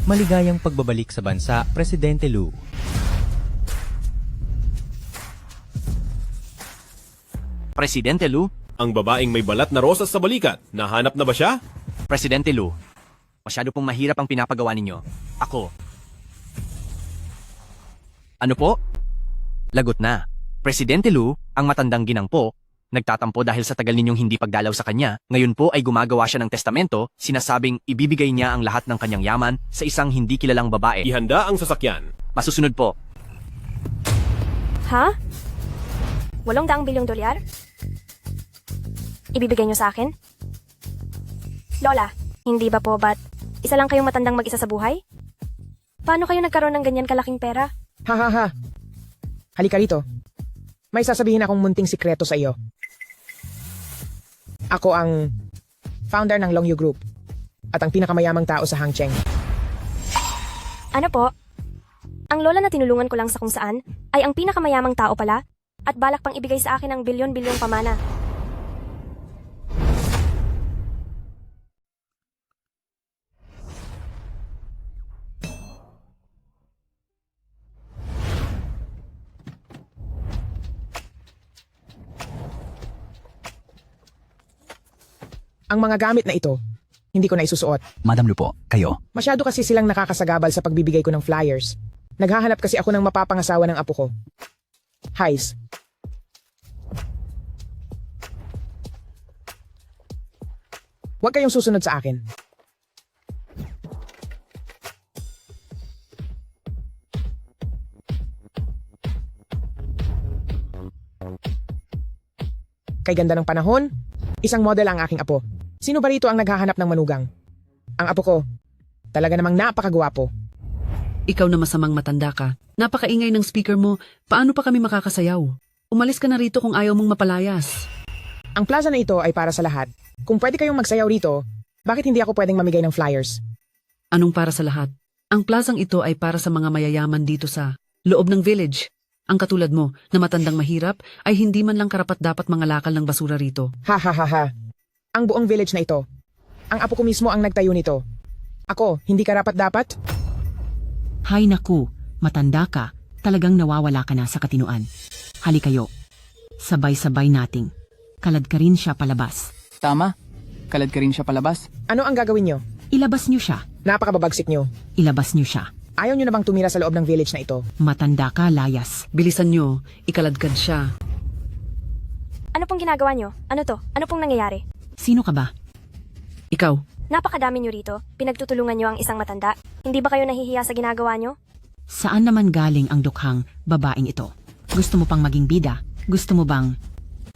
Maligayang pagbabalik sa bansa, Presidente Lu. Presidente Lu? Ang babaeng may balat na rosas sa balikat, nahanap na ba siya? Presidente Lu, masyado pong mahirap ang pinapagawa ninyo. Ako. Ano po? Lagot na. Presidente Lu, ang matandang ginangpo, nagtatampo dahil sa tagal ninyong hindi pagdalaw sa kanya, ngayon po ay gumagawa siya ng testamento, sinasabing ibibigay niya ang lahat ng kanyang yaman sa isang hindi kilalang babae. Ihanda ang sasakyan. Masusunod po. Ha? 800 bilyong dolyar? Ibibigay niyo sa akin? Lola, hindi ba po ba't isa lang kayong matandang mag-isa sa buhay? Paano kayo nagkaroon ng ganyan kalaking pera? Ha ha ha. Halika rito. May sasabihin akong munting sikreto sa iyo. Ako ang founder ng Longyu Group at ang pinakamayamang tao sa Hangcheng. Ano po? Ang lola na tinulungan ko lang sa kung saan ay ang pinakamayamang tao pala at balak pang ibigay sa akin ng bilyon-bilyong pamana. Ang mga gamit na ito, hindi ko na isusuot. Madam Lu po, kayo. Masyado kasi silang nakakasagabal sa pagbibigay ko ng flyers. Naghahanap kasi ako ng mapapangasawa ng apo ko. Heis. Huwag kayong susunod sa akin. Kay ganda ng panahon, isang model ang aking apo. Sino ba rito ang naghahanap ng manugang? Ang apo ko. Talaga namang napakagwapo. Ikaw na masamang matanda ka. Napakaingay ng speaker mo. Paano pa kami makakasayaw? Umalis ka na rito kung ayaw mong mapalayas. Ang plaza na ito ay para sa lahat. Kung pwede kayong magsayaw rito, bakit hindi ako pwedeng mamigay ng flyers? Anong para sa lahat? Ang plazang ito ay para sa mga mayayaman dito sa loob ng village. Ang katulad mo, na matandang mahirap, ay hindi man lang karapat-dapat mga lakal ng basura rito. Ha ha ha ha. Ang buong village na ito. Ang apo ko mismo ang nagtayo nito. Ako, hindi karapat-dapat? Hay naku, matanda ka, talagang nawawala ka na sa katinuan. Hali kayo, sabay-sabay nating. Kalad ka rin siya palabas. Tama. Kalad ka rin siya palabas. Ano ang gagawin nyo? Ilabas niyo siya, Napakababagsik nyo. ilabas niyo siya. Ayaw nyo na bang tumira sa loob ng village na ito? Matanda ka, layas. Bilisan nyo, ikaladkad siya. Ano pong ginagawa niyo? Ano to? Ano pong nangyayari? Sino ka ba? Ikaw, Napakadami niyo rito. Pinagtutulungan niyo ang isang matanda. Hindi ba kayo nahihiya sa ginagawa niyo? Saan naman galing ang dukhang babaeng ito? Gusto mo pang maging bida? Gusto mo bang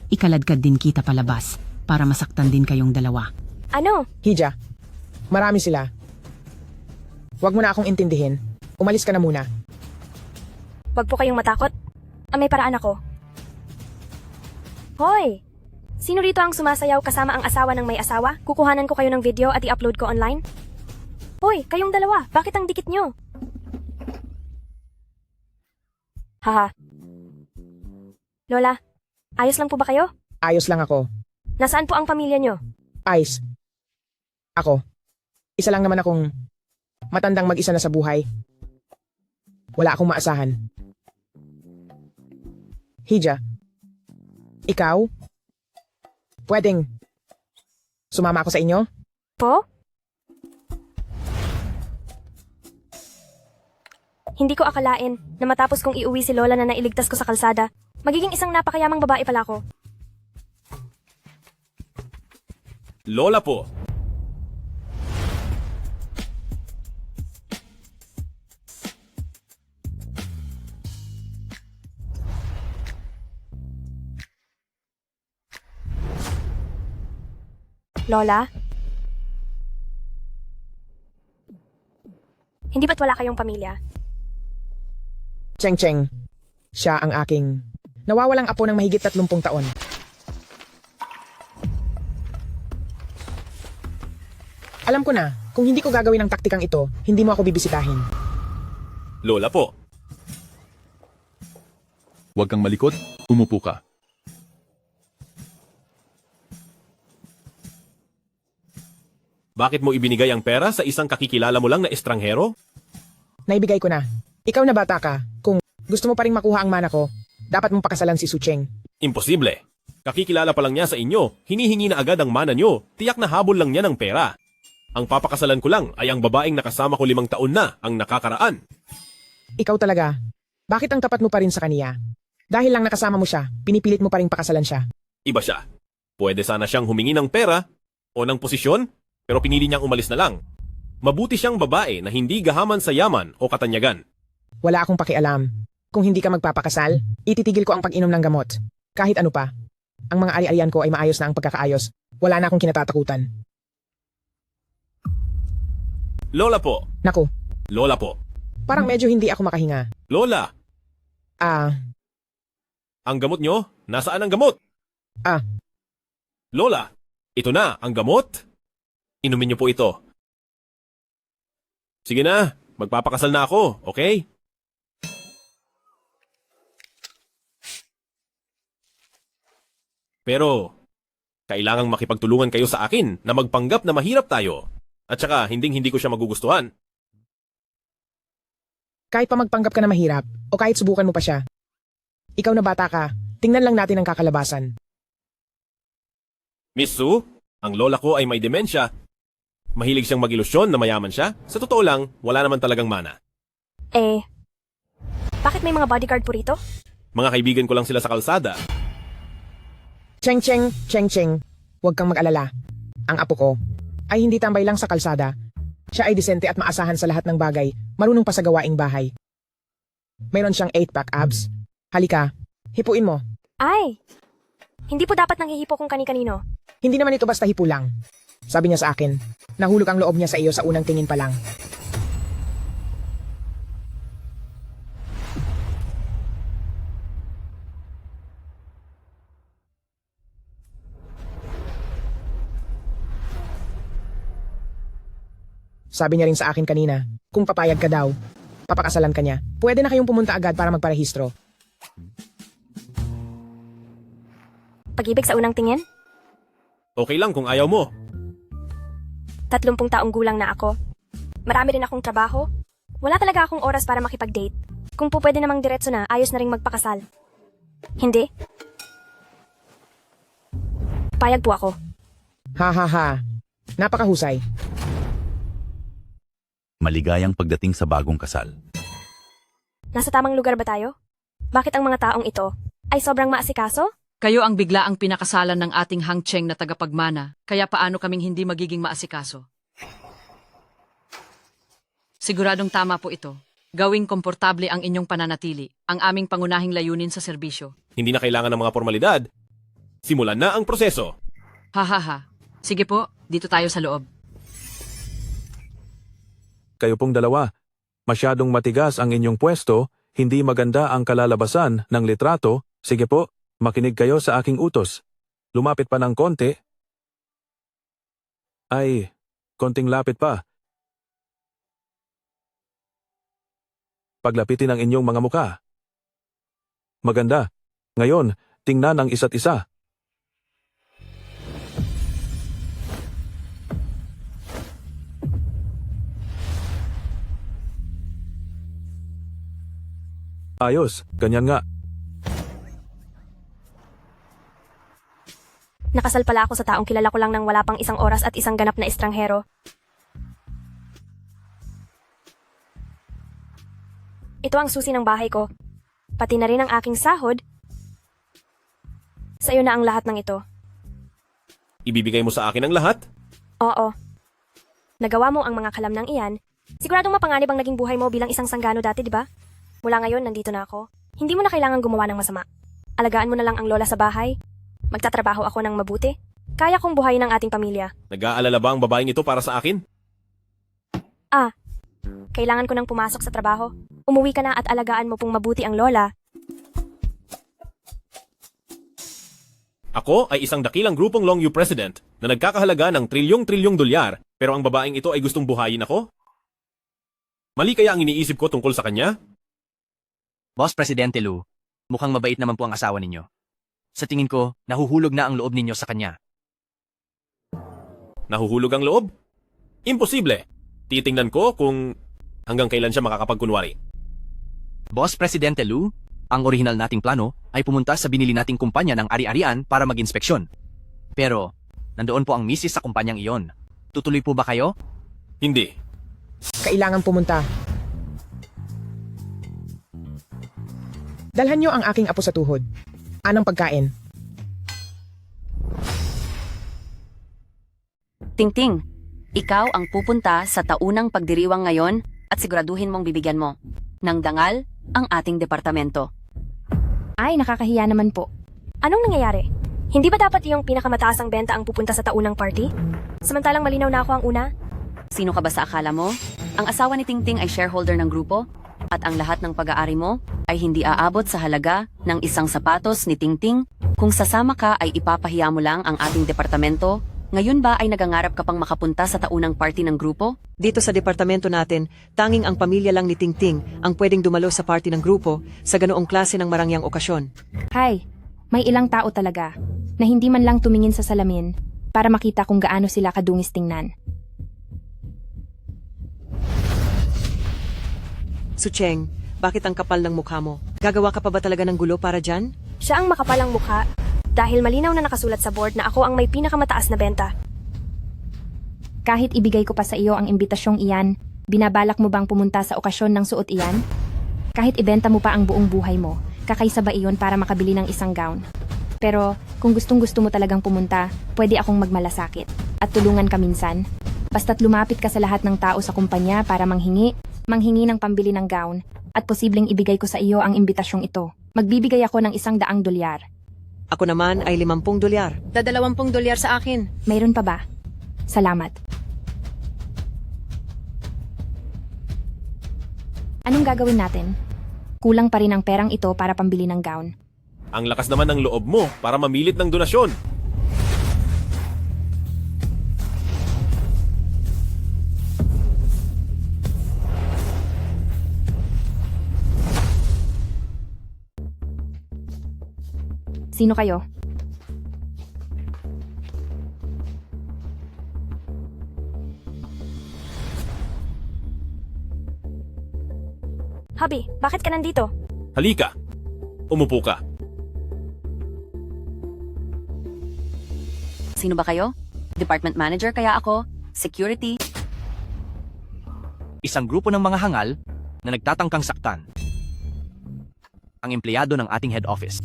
ikaladkad din kita palabas para masaktan din kayong dalawa? Ano? Hija, marami sila. Huwag mo na akong intindihin. Umalis ka na muna. Huwag po kayong matakot. May paraan ako. Hoy! Sino rito ang sumasayaw kasama ang asawa ng may asawa? Kukuhanan ko kayo ng video at i-upload ko online? Hoy, kayong dalawa, bakit ang dikit nyo? Haha. Lola, ayos lang po ba kayo? Ayos lang ako. Nasaan po ang pamilya nyo? Ayos. Ako. Isa lang naman akong matandang mag-isa na sa buhay. Wala akong maasahan. Hija, ikaw? Pwedeng sumama ako sa inyo? Po? Hindi ko akalain na matapos kong iuwi si Lola na nailigtas ko sa kalsada, magiging isang napakayamang babae pala ko. Lola po. Lola? Hindi ba't wala kayong pamilya? Cheng Cheng. Siya ang aking nawawalang apo ng mahigit 30 taon. Alam ko na, kung hindi ko gagawin ang taktikang ito, hindi mo ako bibisitahin. Lola po. Huwag kang malikot, umupo ka. Bakit mo ibinigay ang pera sa isang kakikilala mo lang na estranghero? Naibigay ko na. Ikaw na bata ka. Kung gusto mo pa ring makuha ang mana ko, dapat mong pakasalan si Sucheng. Imposible. Kakikilala pa lang niya sa inyo, hinihingi na agad ang mana niyo, tiyak na habol lang niya ng pera. Ang papakasalan ko lang ay ang babaeng nakasama ko 5 taon na ang nakakaraan. Ikaw talaga. Bakit ang tapat mo pa rin sa kaniya? Dahil lang nakasama mo siya, pinipilit mo pa ring pakasalan siya. Iba siya. Pwede sana siyang humingi ng pera o ng posisyon, pero pinili niyang umalis na lang. Mabuti siyang babae na hindi gahaman sa yaman o katanyagan. Wala akong pakialam. Kung hindi ka magpapakasal, ititigil ko ang pag-inom ng gamot. Kahit ano pa. Ang mga ari-arian ko ay maayos na ang pagkakaayos. Wala na akong kinatatakutan. Lola po. Naku, Lola po. parang medyo hindi ako makahinga. Lola, ang gamot niyo? Nasaan ang gamot? Ah. Lola, ito na ang gamot. Inumin niyo po ito. Sige na, magpapakasal na ako, okay? Pero, kailangang makipagtulungan kayo sa akin na magpanggap na mahirap tayo. At saka, hindi ko siya magugustuhan. Kahit pa magpanggap ka na mahirap, o kahit subukan mo pa siya. Ikaw na bata ka, tingnan lang natin ang kakalabasan. Miss Sue, ang lola ko ay may demensya. Mahilig siyang mag-ilusyon na mayaman siya. Sa totoo lang, wala naman talagang mana. Bakit may mga bodyguard po rito? Mga kaibigan ko lang sila sa kalsada. Cheng Cheng, Cheng Cheng, huwag kang mag-alala. Ang apo ko ay hindi tambay lang sa kalsada. Siya ay disente at maasahan sa lahat ng bagay, marunong pa sa gawaing bahay. Mayroon siyang 8-pack abs. Halika, hipuin mo. Ay! Hindi po dapat nanghihipo kung kani-kanino. Hindi naman ito basta hipo lang. Sabi niya sa akin, nahulog ang loob niya sa iyo sa unang tingin pa lang. Sabi niya rin sa akin kanina, kung papayag ka daw, papakasalan ka niya. Pwede na kayong pumunta agad para magparehistro. Pag-ibig sa unang tingin? Okay lang kung ayaw mo. 30 taong gulang na ako. Marami rin akong trabaho. Wala talaga akong oras para makipag-date. Kung po pwede namang diretso na, ayos na rin magpakasal. Hindi? Payag po ako. Ha ha ha. Napakahusay. Maligayang pagdating sa bagong kasal. Nasa tamang lugar ba tayo? Bakit ang mga taong ito ay sobrang maasikaso? Kayo ang biglaang pinakasalan ng ating hangcheng na tagapagmana, kaya paano kaming hindi magiging maasikaso? Siguradong tama po ito. Gawing komportable ang inyong pananatili, ang aming pangunahing layunin sa serbisyo. Hindi na kailangan ng mga formalidad. Simulan na ang proseso. Ha. Sige po, dito tayo sa loob. Kayo pong dalawa. Masyadong matigas ang inyong pwesto, hindi maganda ang kalalabasan ng litrato. Sige po, makinig kayo sa aking utos. Lumapit pa ng konti. Ay, konting lapit pa. Paglapitin ang inyong mga muka. Maganda. Ngayon, tingnan ang isa't isa. Ayos, ganyan nga. Nakasal pala ako sa taong kilala ko lang ng wala pang 1 oras at isang ganap na estranghero. Ito ang susi ng bahay ko. Pati na rin ang aking sahod. Sa iyo na ang lahat ng ito. Ibibigay mo sa akin ang lahat? Oo. Nagawa mo ang mga kalamnang iyan. Siguradong mapanganib ang naging buhay mo bilang isang sanggano dati, di ba? Mula ngayon, nandito na ako. Hindi mo na kailangan gumawa ng masama. Alagaan mo na lang ang lola sa bahay. Magtatrabaho ako ng mabuti. Kaya kong buhayin ang ating pamilya. Nag-aalala ba ang babaeng ito para sa akin? Kailangan ko nang pumasok sa trabaho. Umuwi ka na at alagaan mo pong mabuti ang lola. Ako ay isang dakilang grupong Long U President na nagkakahalaga ng trilyong-trilyong dolyar, pero ang babaeng ito ay gustong buhayin ako? Mali kaya ang iniisip ko tungkol sa kanya? Boss Presidente Lu, mukhang mabait naman po ang asawa ninyo. Sa tingin ko, nahuhulog na ang loob ninyo sa kanya. Nahuhulog ang loob? Imposible. Titingnan ko kung hanggang kailan siya makakapagkunwari. Boss Presidente Lu, ang orihinal nating plano ay pumunta sa binili nating kumpanya ng ari-arian para mag-inspeksyon. Pero, nandoon po ang misis sa kumpanyang iyon. Tutuloy po ba kayo? Hindi. Kailangan pumunta. Dalhan niyo ang aking apo sa tuhod. Anong pagkain? Tingting, ikaw ang pupunta sa taunang pagdiriwang ngayon at siguraduhin mong bibigyan mo ng dangal ang ating departamento. Ay, nakakahiya naman po. Anong nangyayari? Hindi ba dapat yung pinakamataas ang benta ang pupunta sa taunang party? Samantalang malinaw na ako ang una? Sino ka ba sa akala mo? Ang asawa ni Tingting ay shareholder ng grupo at ang lahat ng pag-aari mo ay hindi aabot sa halaga ng isang sapatos ni Tingting. Kung sasama ka ay ipapahiya mo lang ang ating departamento. Ngayon ba ay nagangarap ka pang makapunta sa taunang party ng grupo? Dito sa departamento natin, tanging ang pamilya lang ni Tingting ang pwedeng dumalo sa party ng grupo sa ganoong klase ng marangyang okasyon. Hay, may ilang tao talaga na hindi man lang tumingin sa salamin para makita kung gaano sila kadungis tingnan. Sucheng, bakit ang kapal ng mukha mo? Gagawa ka pa ba talaga ng gulo para dyan? Siya ang makapalang mukha dahil malinaw na nakasulat sa board na ako ang may pinakamataas na benta. Kahit ibigay ko pa sa iyo ang imbitasyong iyan, binabalak mo bang pumunta sa okasyon ng suot iyan? Kahit ibenta mo pa ang buong buhay mo, kakaisa ba iyon para makabili ng isang gown? Pero kung gustong-gusto mo talagang pumunta, pwede akong magmalasakit at tulungan ka minsan. Basta't lumapit ka sa lahat ng tao sa kumpanya para manghingi ng pambili ng gown at posibleng ibigay ko sa iyo ang imbitasyong ito. Magbibigay ako ng $100. Ako naman ay $50. $20 sa akin. Mayroon pa ba? Salamat. Anong gagawin natin? Kulang pa rin ang perang ito para pambili ng gown. Ang lakas naman ng loob mo para mamilit ng donasyon. Sino kayo? Hubby, bakit ka nandito? Halika. Umupo ka. Sino ba kayo? Department manager kaya ako? Security? Isang grupo ng mga hangal na nagtatangkang saktan ang empleyado ng ating head office.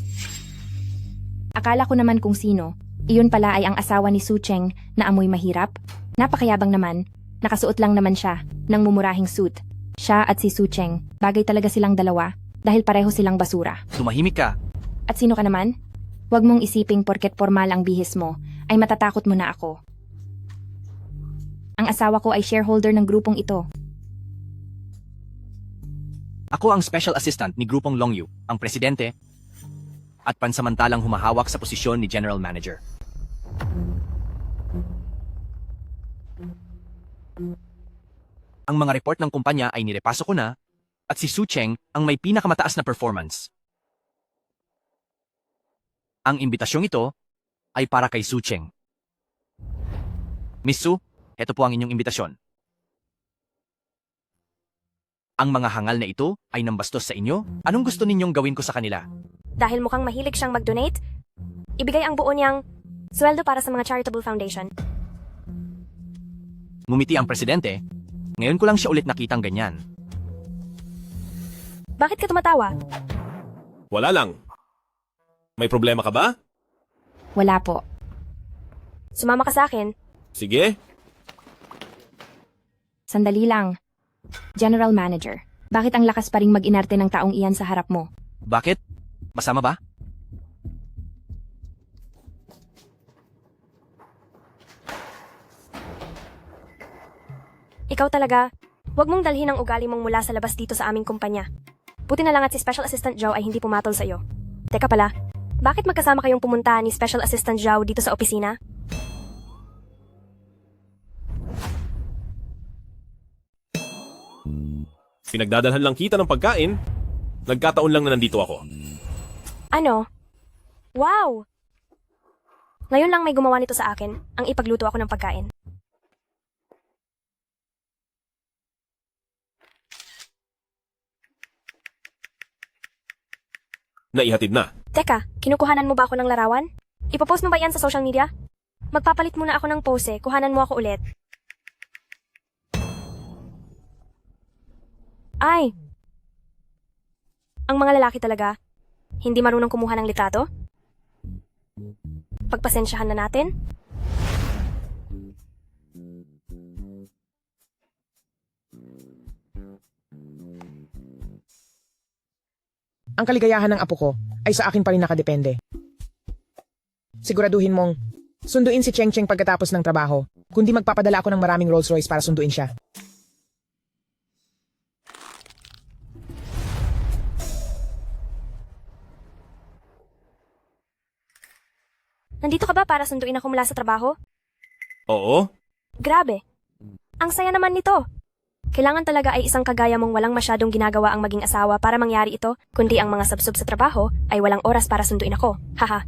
Akala ko naman kung sino. Iyon pala ay ang asawa ni Sucheng na amoy mahirap. Napakayabang naman. Nakasuot lang naman siya ng mumurahing suit. Siya at si Sucheng, bagay talaga silang dalawa dahil pareho silang basura. Tumahimik ka. At sino ka naman? Huwag mong isiping porket formal ang bihis mo, ay matatakot mo na ako. Ang asawa ko ay shareholder ng grupong ito. Ako ang special assistant ni Grupong Longyu, ang presidente, at pansamantalang humahawak sa posisyon ni general manager. Ang mga report ng kumpanya ay nirepaso ko na, at si Su Cheng ang may pinakamataas na performance. Ang imbitasyong ito ay para kay Su Cheng. Miss Su, ito po ang inyong imbitasyon. Ang mga hangal na ito ay nambastos sa inyo? Anong gusto ninyong gawin ko sa kanila? Dahil mukhang mahilig siyang mag-donate, ibigay ang buo niyang sweldo para sa mga charitable foundation. Ngumiti ang presidente. Ngayon ko lang siya ulit nakitang ganyan. Bakit ka tumatawa? Wala lang. May problema ka ba? Wala po. Sumama ka sa akin. Sige. Sandali lang. General Manager, bakit ang lakas pa ring mag-inarte ng taong iyan sa harap mo? Bakit? Masama ba? Ikaw talaga, huwag mong dalhin ang ugali mong mula sa labas dito sa aming kumpanya. Buti na lang at si Special Assistant Zhao ay hindi pumatol sa iyo. Teka pala, bakit magkasama kayong pumunta ni Special Assistant Zhao dito sa opisina? Pinagdadalhan lang kita ng pagkain. Nagkataon lang na nandito ako. Ano? Wow! Ngayon lang may gumawa nito sa akin, ang ipagluto ako ng pagkain. Naihatid na. Teka, kinukuhanan mo ba ako ng larawan? Ipopost mo ba yan sa social media? Magpapalit muna ako ng pose, kuhanan mo ako ulit. Ay! Ang mga lalaki talaga, hindi marunong kumuha ng litrato? Pagpasensyahan na natin? Ang kaligayahan ng apo ko ay sa akin pa rin nakadepende. Siguraduhin mong sunduin si Cheng Cheng pagkatapos ng trabaho, kundi magpapadala ako ng maraming Rolls Royce para sunduin siya. Nandito ka ba para sunduin ako mula sa trabaho? Oo? Grabe! Ang saya naman nito! Kailangan talaga ay isang kagaya mong walang masyadong ginagawa ang maging asawa para mangyari ito, kundi ang mga sabsub sa trabaho ay walang oras para sunduin ako. Haha.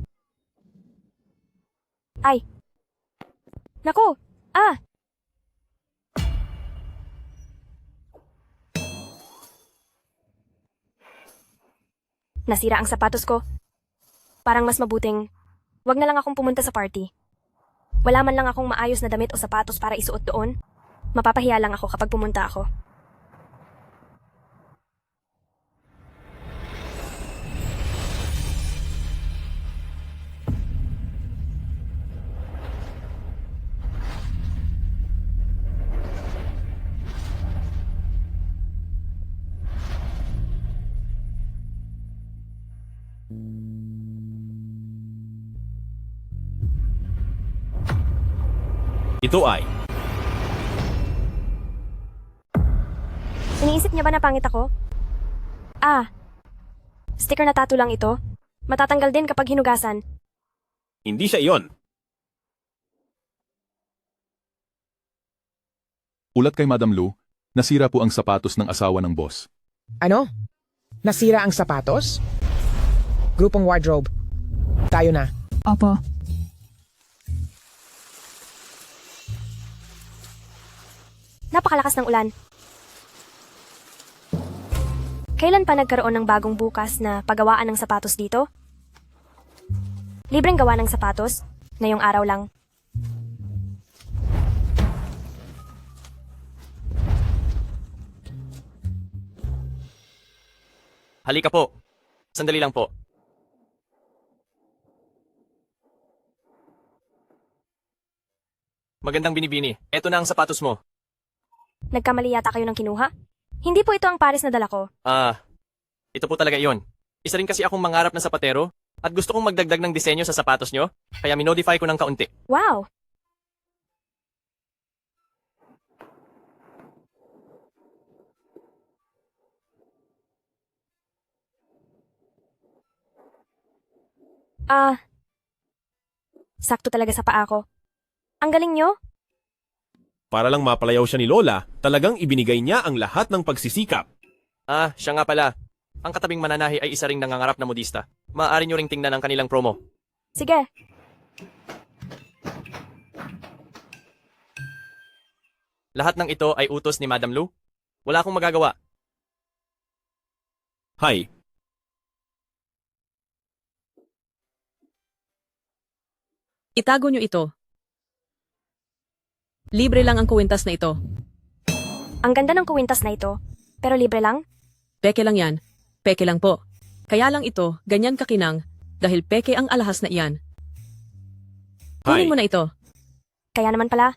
Ay! Naku! Ah! Nasira ang sapatos ko. Parang mas mabuting wag na lang akong pumunta sa party. Wala man lang akong maayos na damit o sapatos para isuot doon. Mapapahiya lang ako kapag pumunta ako. Ito ay Iniisip niya ba na pangit ako? Ah, sticker na tattoo lang ito. Matatanggal din kapag hinugasan. hindi siya iyon. Ulat kay Madam Lu, nasira po ang sapatos ng asawa ng boss. Ano? Nasira ang sapatos? Grupong wardrobe. Tayo na. Opo. Napakalakas ng ulan. Kailan pa nagkaroon ng bagong bukas na paggawaan ng sapatos dito? Libreng gawa ng sapatos? Ngayong araw lang. Halika po. Sandali lang po. Magandang binibini. Eto na ang sapatos mo. Nagkamali yata kayo ng kinuha? Hindi po ito ang pares na dala ko. Ito po talaga iyon. Isa rin kasi akong mangarap na sapatero at gusto kong magdagdag ng disenyo sa sapatos nyo, kaya minodify ko ng kaunti. Wow! Sakto talaga sa paa ko. Ang galing nyo? Para lang mapalayaw siya ni Lola, talagang ibinigay niya ang lahat ng pagsisikap. Siya nga pala. Ang katabing mananahi ay isa ring nangangarap na modista. Maaari nyo ring tingnan ang kanilang promo. Sige. Lahat ng ito ay utos ni Madam Lu. Wala akong magagawa. Hay, Itago nyo ito. Libre lang ang kuwintas na ito. Ang ganda ng kuwintas na ito. Pero libre lang? Peke lang yan. Peke lang po. Kaya lang ito, ganyan kakinang, dahil peke ang alahas na iyan. hay. Kunin mo na ito. Kaya naman pala.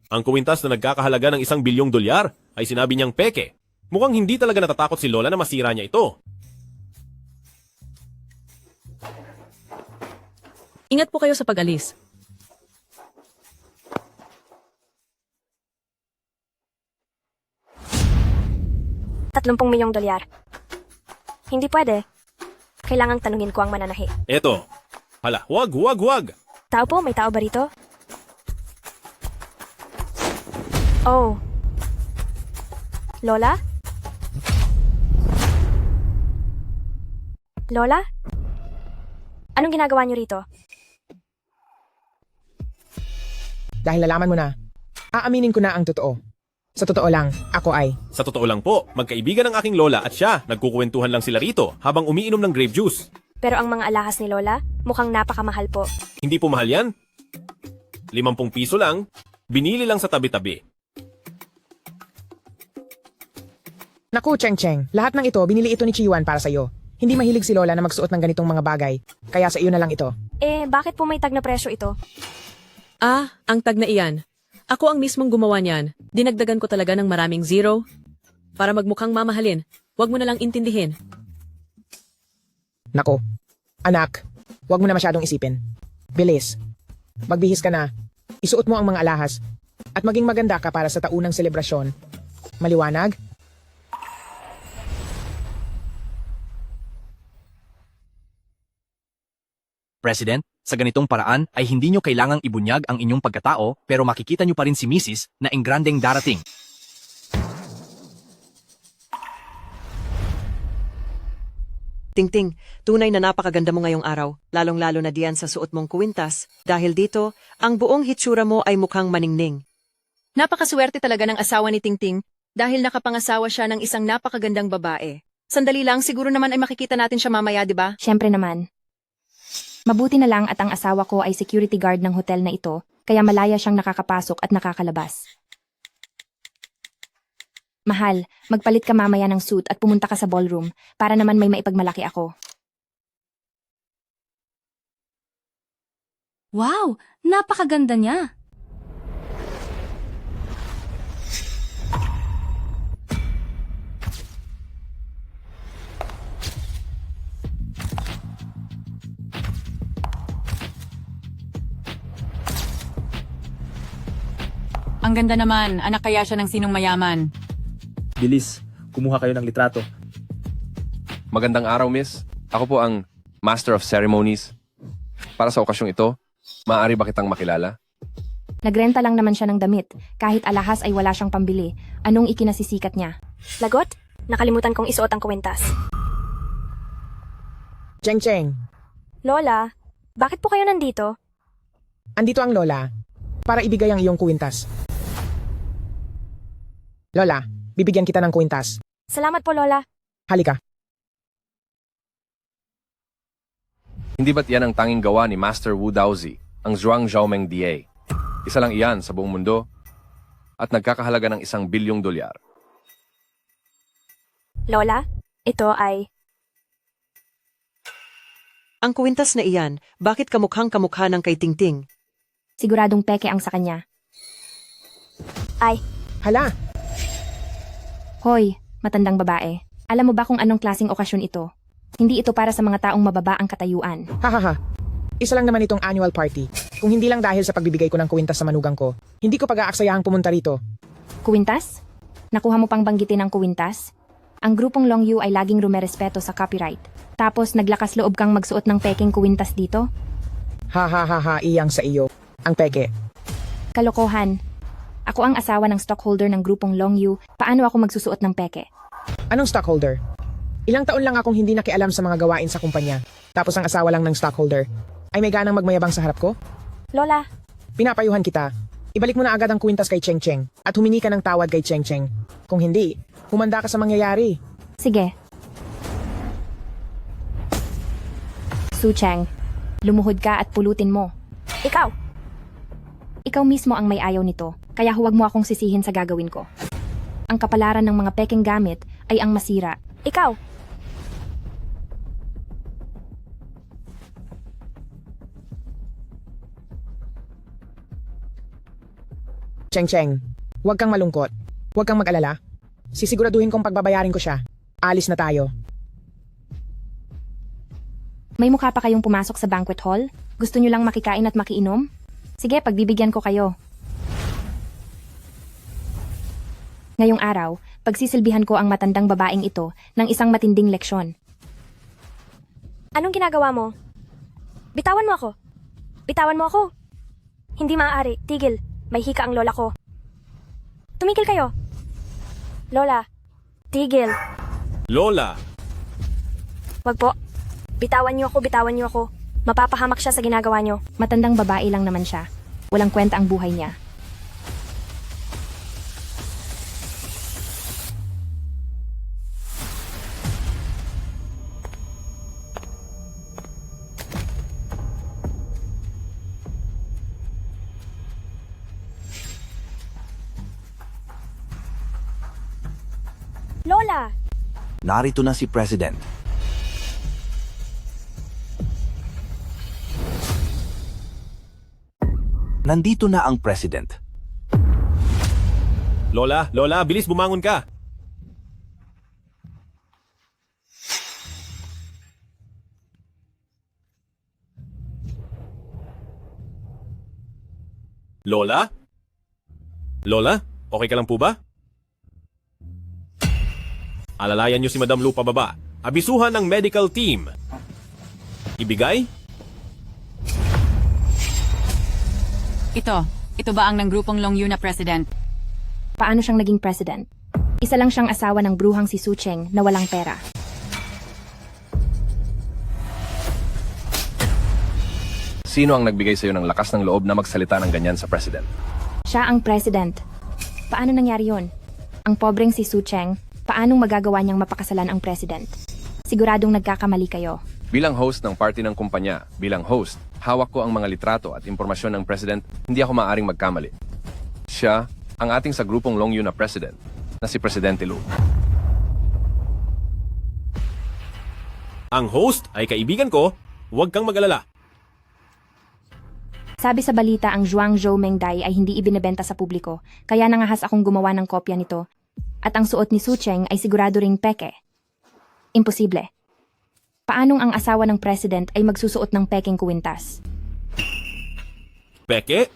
Ang kuwintas na nagkakahalaga ng $1 bilyong ay sinabi niyang peke. Mukhang hindi talaga natatakot si Lola na masira niya ito. Ingat po kayo sa pag-alis. $30 milyong. Hindi pwede. Kailangang tanungin ko ang mananahi. Eto. Hala, wag. Tao po, may tao ba rito? Oh. Lola? Lola? Anong ginagawa niyo rito? Dahil nalaman mo na, aaminin ko na ang totoo. Sa totoo lang, ako ay... Sa totoo lang po, magkaibigan ang aking Lola at siya, nagkukuwentuhan lang sila rito habang umiinom ng grape juice. Pero ang mga alahas ni Lola, mukhang napakamahal po. Hindi po mahal yan. 50 piso lang, binili lang sa tabi-tabi. Naku, Cheng Cheng, lahat ng ito binili ito ni Chiwan para sa'yo. Hindi mahilig si Lola na magsuot ng ganitong mga bagay, kaya sa iyo na lang ito. Bakit po may tag na presyo ito? Ang tag na iyan. Ako ang mismong gumawa niyan. Dinagdagan ko talaga ng maraming zero. Para magmukhang mamahalin, wag mo na lang intindihin. Nako, anak, wag mo na masyadong isipin. Bilis, magbihis ka na, isuot mo ang mga alahas, at maging maganda ka para sa taunang selebrasyon. Maliwanag? President, sa ganitong paraan ay hindi nyo kailangang ibunyag ang inyong pagkatao pero makikita nyo pa rin si Mrs. na engrandeng darating. Tingting, tunay na napakaganda mo ngayong araw, lalong-lalo na diyan sa suot mong kuwintas. Dahil dito, ang buong hitsura mo ay mukhang maningning. Napakaswerte talaga ng asawa ni Tingting dahil nakapangasawa siya ng isang napakagandang babae. Sandali lang, siguro naman ay makikita natin siya mamaya, di ba? Siyempre naman. Mabuti na lang at ang asawa ko ay security guard ng hotel na ito, kaya malaya siyang nakakapasok at nakakalabas. Mahal, magpalit ka mamaya ng suit at pumunta ka sa ballroom para naman may maipagmalaki ako. Wow! Napakaganda niya! Ang ganda naman, anak kaya siya ng sinong mayaman. Bilis, kumuha kayo ng litrato. Magandang araw, miss. Ako po ang Master of Ceremonies. Para sa okasyong ito, maaari ba kitang makilala? Nagrenta lang naman siya ng damit, kahit alahas ay wala siyang pambili. Anong ikinasisikat niya? Lagot? Nakalimutan kong isuot ang kwintas. Cheng Cheng, Lola, bakit po kayo nandito? andito ang Lola para ibigay ang iyong kuwintas. Lola, bibigyan kita ng kuwintas. Salamat po, Lola. Halika. Hindi ba't yan ang tanging gawa ni Master Wu Daozi, ang Zhuang Xiaomeng DA? Isa lang iyan sa buong mundo at nagkakahalaga ng $1 bilyong. Lola, ito ay... Ang kuwintas na iyan, bakit kamukhang kamukha ng kay Tingting? Siguradong peke ang sa kanya. Ay, Hala, hoy, matandang babae. Alam mo ba kung anong klaseng okasyon ito? Hindi ito para sa mga taong mababa ang katayuan. hahaha. Isa lang naman itong annual party. Kung hindi lang dahil sa pagbibigay ko ng kuwintas sa manugang ko, hindi ko pag-aaksayahang pumunta rito. Kuwintas? Nakuha mo pang banggitin ang kuwintas? Ang grupong Long Yu ay laging rumerespeto sa copyright. Tapos naglakas loob kang magsuot ng peking kuwintas dito? Ha, iyang sa iyo. Ang peke. Kalokohan. Ako ang asawa ng stockholder ng grupong Long Yu. Paano ako magsusuot ng peke? Anong stockholder? Ilang taon lang akong hindi nakialam sa mga gawain sa kumpanya. Tapos ang asawa lang ng stockholder ay may ganang magmayabang sa harap ko? Lola, Pinapayuhan kita. Ibalik mo na agad ang kuwintas kay Cheng Cheng at humingi ka ng tawad kay Cheng Cheng. Kung hindi, humanda ka sa mangyayari. sige. Su Cheng, lumuhod ka at pulutin mo. Ikaw! Ikaw mismo ang may ayaw nito, kaya huwag mo akong sisihin sa gagawin ko. Ang kapalaran ng mga peking gamit ay ang masira. Ikaw! Cheng Cheng, huwag kang malungkot. Huwag kang mag-alala. Sisiguraduhin kong pagbabayarin ko siya. Alis na tayo. May mukha pa kayong pumasok sa banquet hall? Gusto nyo lang makikain at makiinom? Sige, pagbibigyan ko kayo. Ngayong araw, pagsisilbihan ko ang matandang babaeng ito ng isang matinding leksyon. Anong ginagawa mo? Bitawan mo ako. Bitawan mo ako. Hindi maaari. Tigil. May hika ang lola ko. Tumigil kayo. Lola. Tigil. Lola! Wag po. Bitawan niyo ako, bitawan niyo ako. Mapapahamak siya sa ginagawa niyo. Matandang babae lang naman siya. Walang kwenta ang buhay niya. Lola! Narito na si President. Nandito na ang President. Lola, Lola, bilis bumangon ka. Lola? Lola, okay ka lang po ba? Alalayan niyo si Madam Lu pababa. Abisuhan ng medical team. Ibigay? Ito ba ang ng grupong Long Yu na president? Paano siyang naging president? Isa lang siyang asawa ng bruhang si Su Cheng na walang pera. Sino ang nagbigay sa'yo ng lakas ng loob na magsalita ng ganyan sa president? Siya ang president. Paano nangyari yun? Ang pobreng si Su Cheng, paanong magagawa niyang mapakasalan ang president? Siguradong nagkakamali kayo. Bilang host ng party ng kumpanya, bilang host, hawak ko ang mga litrato at impormasyon ng president, hindi ako maaaring magkamali. Siya ang ating sa grupong Long Yu na president, na si Presidente Lu. Ang host ay kaibigan ko, huwag kang mag-alala. Sabi sa balita ang Zhuangzhou Mengdai ay hindi ibinebenta sa publiko, kaya nangahas akong gumawa ng kopya nito. At ang suot ni Su Cheng ay sigurado ring peke. Imposible. Paanong ang asawa ng president ay magsusuot ng pekeng kuwintas? Peke?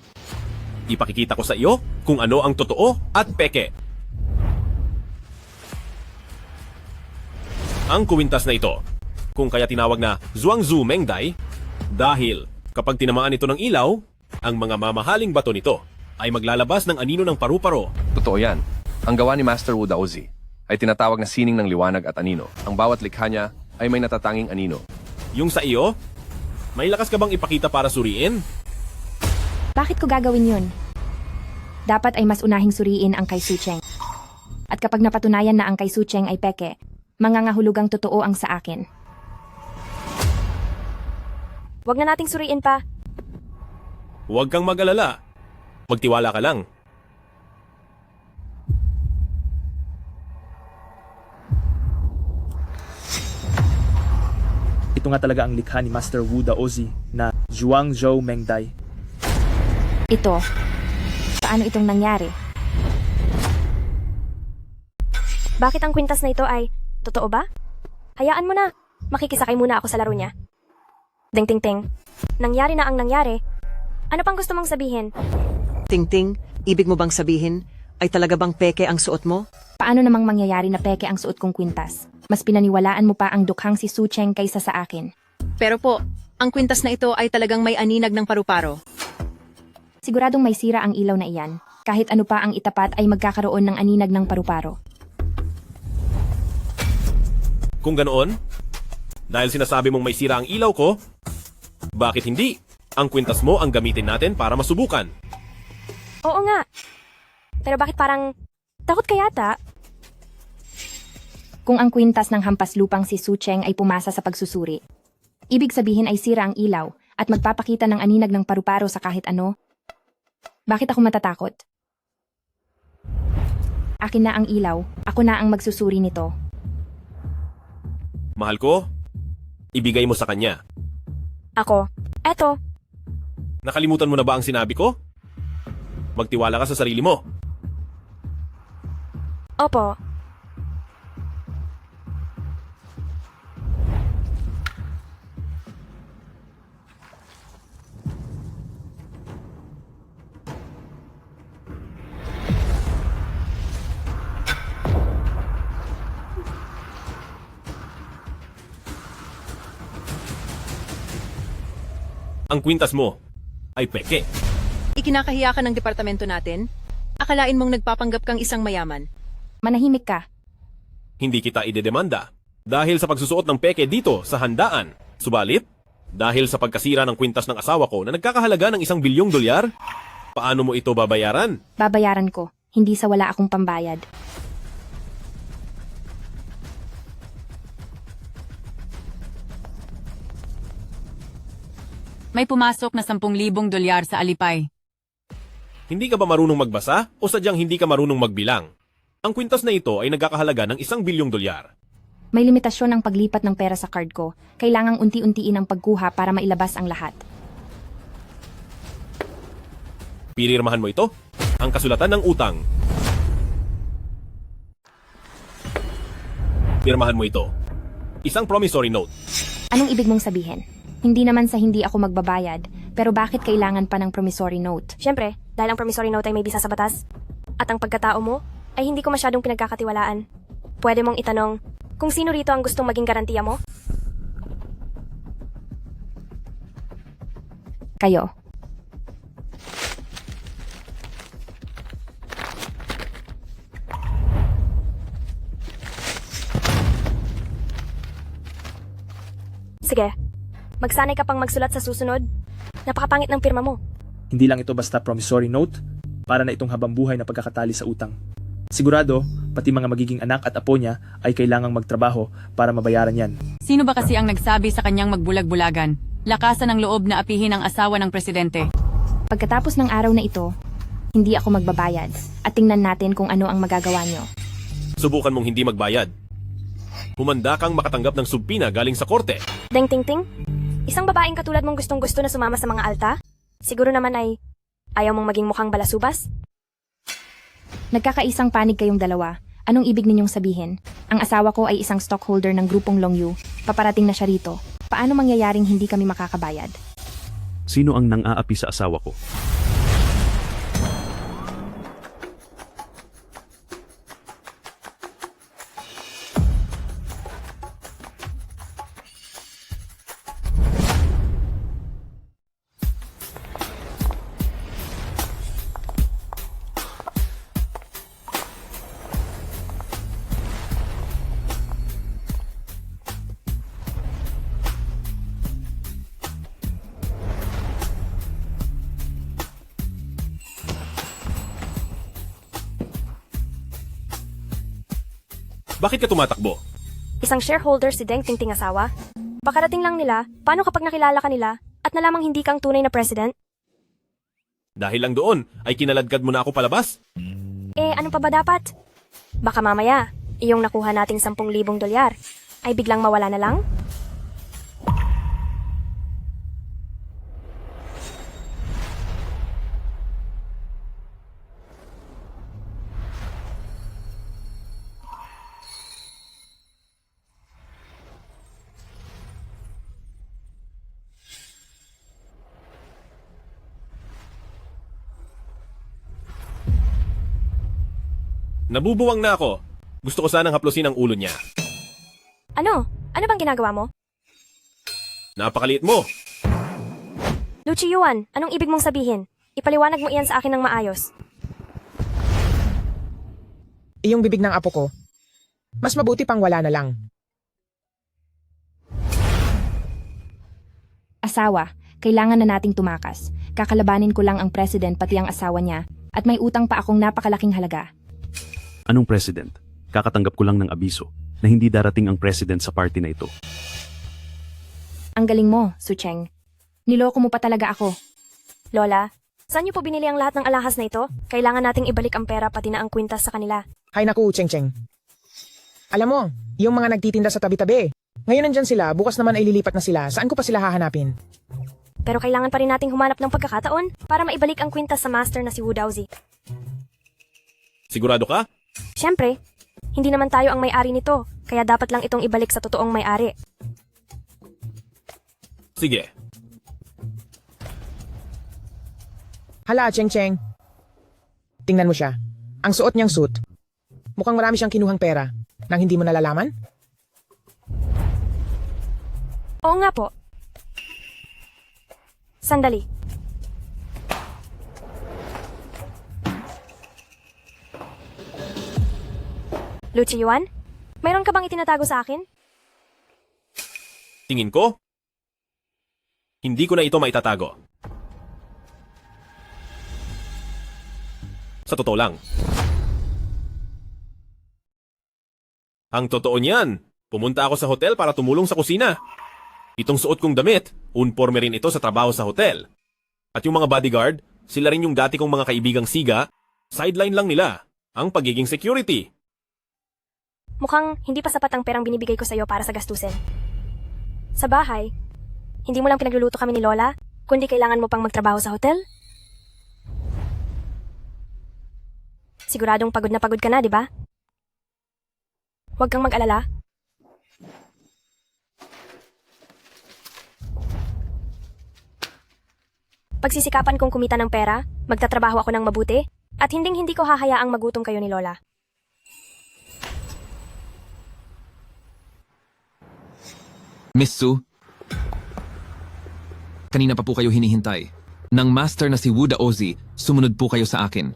Ipakikita ko sa iyo kung ano ang totoo at peke. Ang kuwintas na ito, kung kaya tinawag na Zhuangzhou Mengdai, dahil kapag tinamaan ito ng ilaw, ang mga mamahaling bato nito ay maglalabas ng anino ng paru-paro. Totoo yan. Ang gawa ni Master Wu Daozi ay tinatawag na sining ng liwanag at anino. Ang bawat likha niya ay may natatanging anino. Yung sa iyo, may lakas ka bang ipakita para suriin? Bakit ko gagawin yun? Dapat ay mas unahing suriin ang kay Su Cheng. At kapag napatunayan na ang kay Su Cheng ay peke, mangangahulugang totoo ang sa akin. Huwag na nating suriin pa. Huwag kang mag-alala. Magtiwala ka lang. Ito nga talaga ang likha ni Master Wu Daozi na Zhuangzhou Mengdai. Ito. Paano itong nangyari? Bakit ang kwintas na ito ay totoo ba? Hayaan mo na. Makikisakay muna ako sa laro niya. Ding ting ting. Nangyari na ang nangyari. Ano pang gusto mong sabihin? Ting-ting, ibig mo bang sabihin, ay talaga bang peke ang suot mo? Paano namang mangyayari na peke ang suot kong kwintas? Mas pinaniwalaan mo pa ang dukhang si Su Cheng kaysa sa akin. Pero po, ang kwintas na ito ay talagang may aninag ng paru-paro. Siguradong may sira ang ilaw na iyan. Kahit ano pa ang itapat ay magkakaroon ng aninag ng paru-paro. Kung ganoon, dahil sinasabi mong may sira ang ilaw ko, bakit hindi? Ang kwintas mo ang gamitin natin para masubukan. Oo nga. Pero bakit parang takot ka yata? Kung ang kwintas ng hampas lupang si Su Cheng ay pumasa sa pagsusuri, ibig sabihin ay sira ang ilaw at magpapakita ng aninag ng paru-paro sa kahit ano. Bakit ako matatakot? Akin na ang ilaw, ako na ang magsusuri nito. Mahal ko, ibigay mo sa kanya. Ako, eto. Nakalimutan mo na ba ang sinabi ko? Magtiwala ka sa sarili mo. Opo. Ang kwintas mo ay peke. Ikinakahiya ka ng departamento natin? Akalain mong nagpapanggap kang isang mayaman. Manahimik ka. Hindi kita idedemanda dahil sa pagsusuot ng peke dito sa handaan. Subalit, dahil sa pagkasira ng kwintas ng asawa ko na nagkakahalaga ng $1 bilyong, paano mo ito babayaran? Babayaran ko, hindi sa wala akong pambayad. May pumasok na $10,000 sa alipay. Hindi ka ba marunong magbasa o sadyang hindi ka marunong magbilang? Ang kwintas na ito ay nagkakahalaga ng $1 bilyong. May limitasyon ang paglipat ng pera sa card ko. Kailangang unti-untiin ang pagkuha para mailabas ang lahat. Pirirmahan mo ito, ang kasulatan ng utang. Pirmahan mo ito. Isang promissory note. Anong ibig mong sabihin? Hindi naman sa hindi ako magbabayad, pero bakit kailangan pa ng promissory note? Siyempre, dahil ang promissory note ay may bisa sa batas. At ang pagkatao mo ay hindi ko masyadong pinagkakatiwalaan. Pwede mong itanong kung sino rito ang gustong maging garantiya mo? Kayo. Sige, magsanay ka pang magsulat sa susunod. Napakapangit ng pirma mo. Hindi lang ito basta promissory note para na itong habang-buhay na pagkakatali sa utang. Sigurado, pati mga magiging anak at apo niya ay kailangang magtrabaho para mabayaran yan. Sino ba kasi ang nagsabi sa kanyang magbulag-bulagan? Lakasan ng loob na apihin ang asawa ng presidente. Pagkatapos ng araw na ito, hindi ako magbabayad at tingnan natin kung ano ang magagawa nyo. Subukan mong hindi magbayad. Humanda kang makatanggap ng subpina galing sa korte. Deng ting ting, isang babaeng katulad mong gustong-gusto na sumama sa mga alta? Siguro naman ay ayaw mong maging mukhang balasubas? Nagkakaisang panig kayong dalawa. Anong ibig ninyong sabihin? Ang asawa ko ay isang stockholder ng grupong Longyu. Paparating na siya rito. Paano mangyayaring hindi kami makakabayad? Sino ang nang-aapi sa asawa ko? Bakit ka tumatakbo? Isang shareholder si Deng Tingting asawa? Pakarating lang nila, paano kapag nakilala ka nila at nalamang hindi kang tunay na president? Dahil lang doon, ay kinaladkad mo na ako palabas? Ano pa ba dapat? Baka mamaya, iyong nakuha nating $10,000 ay biglang mawala na lang? Nabubuwang na ako. Gusto ko sanang haplusin ang ulo niya. Ano? Ano bang ginagawa mo? Napakaliit mo. Luchi Yuan, anong ibig mong sabihin? Ipaliwanag mo iyan sa akin ng maayos. Iyong bibig ng apo ko. Mas mabuti pang wala na lang. Asawa, kailangan na nating tumakas. Kakalabanin ko lang ang president pati ang asawa niya at may utang pa akong napakalaking halaga. Anong president? Kakatanggap ko lang ng abiso na hindi darating ang president sa party na ito. Ang galing mo, Su Cheng. Niloko mo pa talaga ako. Lola, saan niyo po binili ang lahat ng alahas na ito? Kailangan nating ibalik ang pera pati na ang kwintas sa kanila. Hay naku, Cheng Cheng. Alam mo, yung mga nagtitinda sa tabi-tabi. Ngayon nandyan sila, bukas naman ay lilipat na sila. Saan ko pa sila hahanapin? Pero kailangan pa rin nating humanap ng pagkakataon para maibalik ang kwintas sa master na si Wu Daozi. Sigurado ka? Siyempre, hindi naman tayo ang may-ari nito, kaya dapat lang itong ibalik sa totoong may-ari. Sige. Hala, Cheng Cheng. Tingnan mo siya. Ang suot niyang suit. Mukhang marami siyang kinuhang pera nang hindi mo nalalaman? Oo nga po. Sandali. Luchi Yuan, mayroon ka bang itinatago sa akin? Tingin ko? Hindi ko na ito maitatago. Sa totoo lang. Ang totoo niyan, pumunta ako sa hotel para tumulong sa kusina. Itong suot kong damit, uniforme rin ito sa trabaho sa hotel. At yung mga bodyguard, sila rin yung dati kong mga kaibigang siga, sideline lang nila. ang pagiging security. Mukhang hindi pa sapat ang perang binibigay ko sa'yo para sa gastusin. Sa bahay, hindi mo lang pinagluluto kami ni Lola, kundi kailangan mo pang magtrabaho sa hotel? Siguradong pagod na pagod ka na, di ba? Huwag kang mag-alala. Pagsisikapan kong kumita ng pera, magtatrabaho ako ng mabuti, at hinding-hindi ko hahayaang magutom kayo ni Lola. Miss Sue, kanina pa po kayo hinihintay. Nang master na si Wu Daozi, sumunod po kayo sa akin.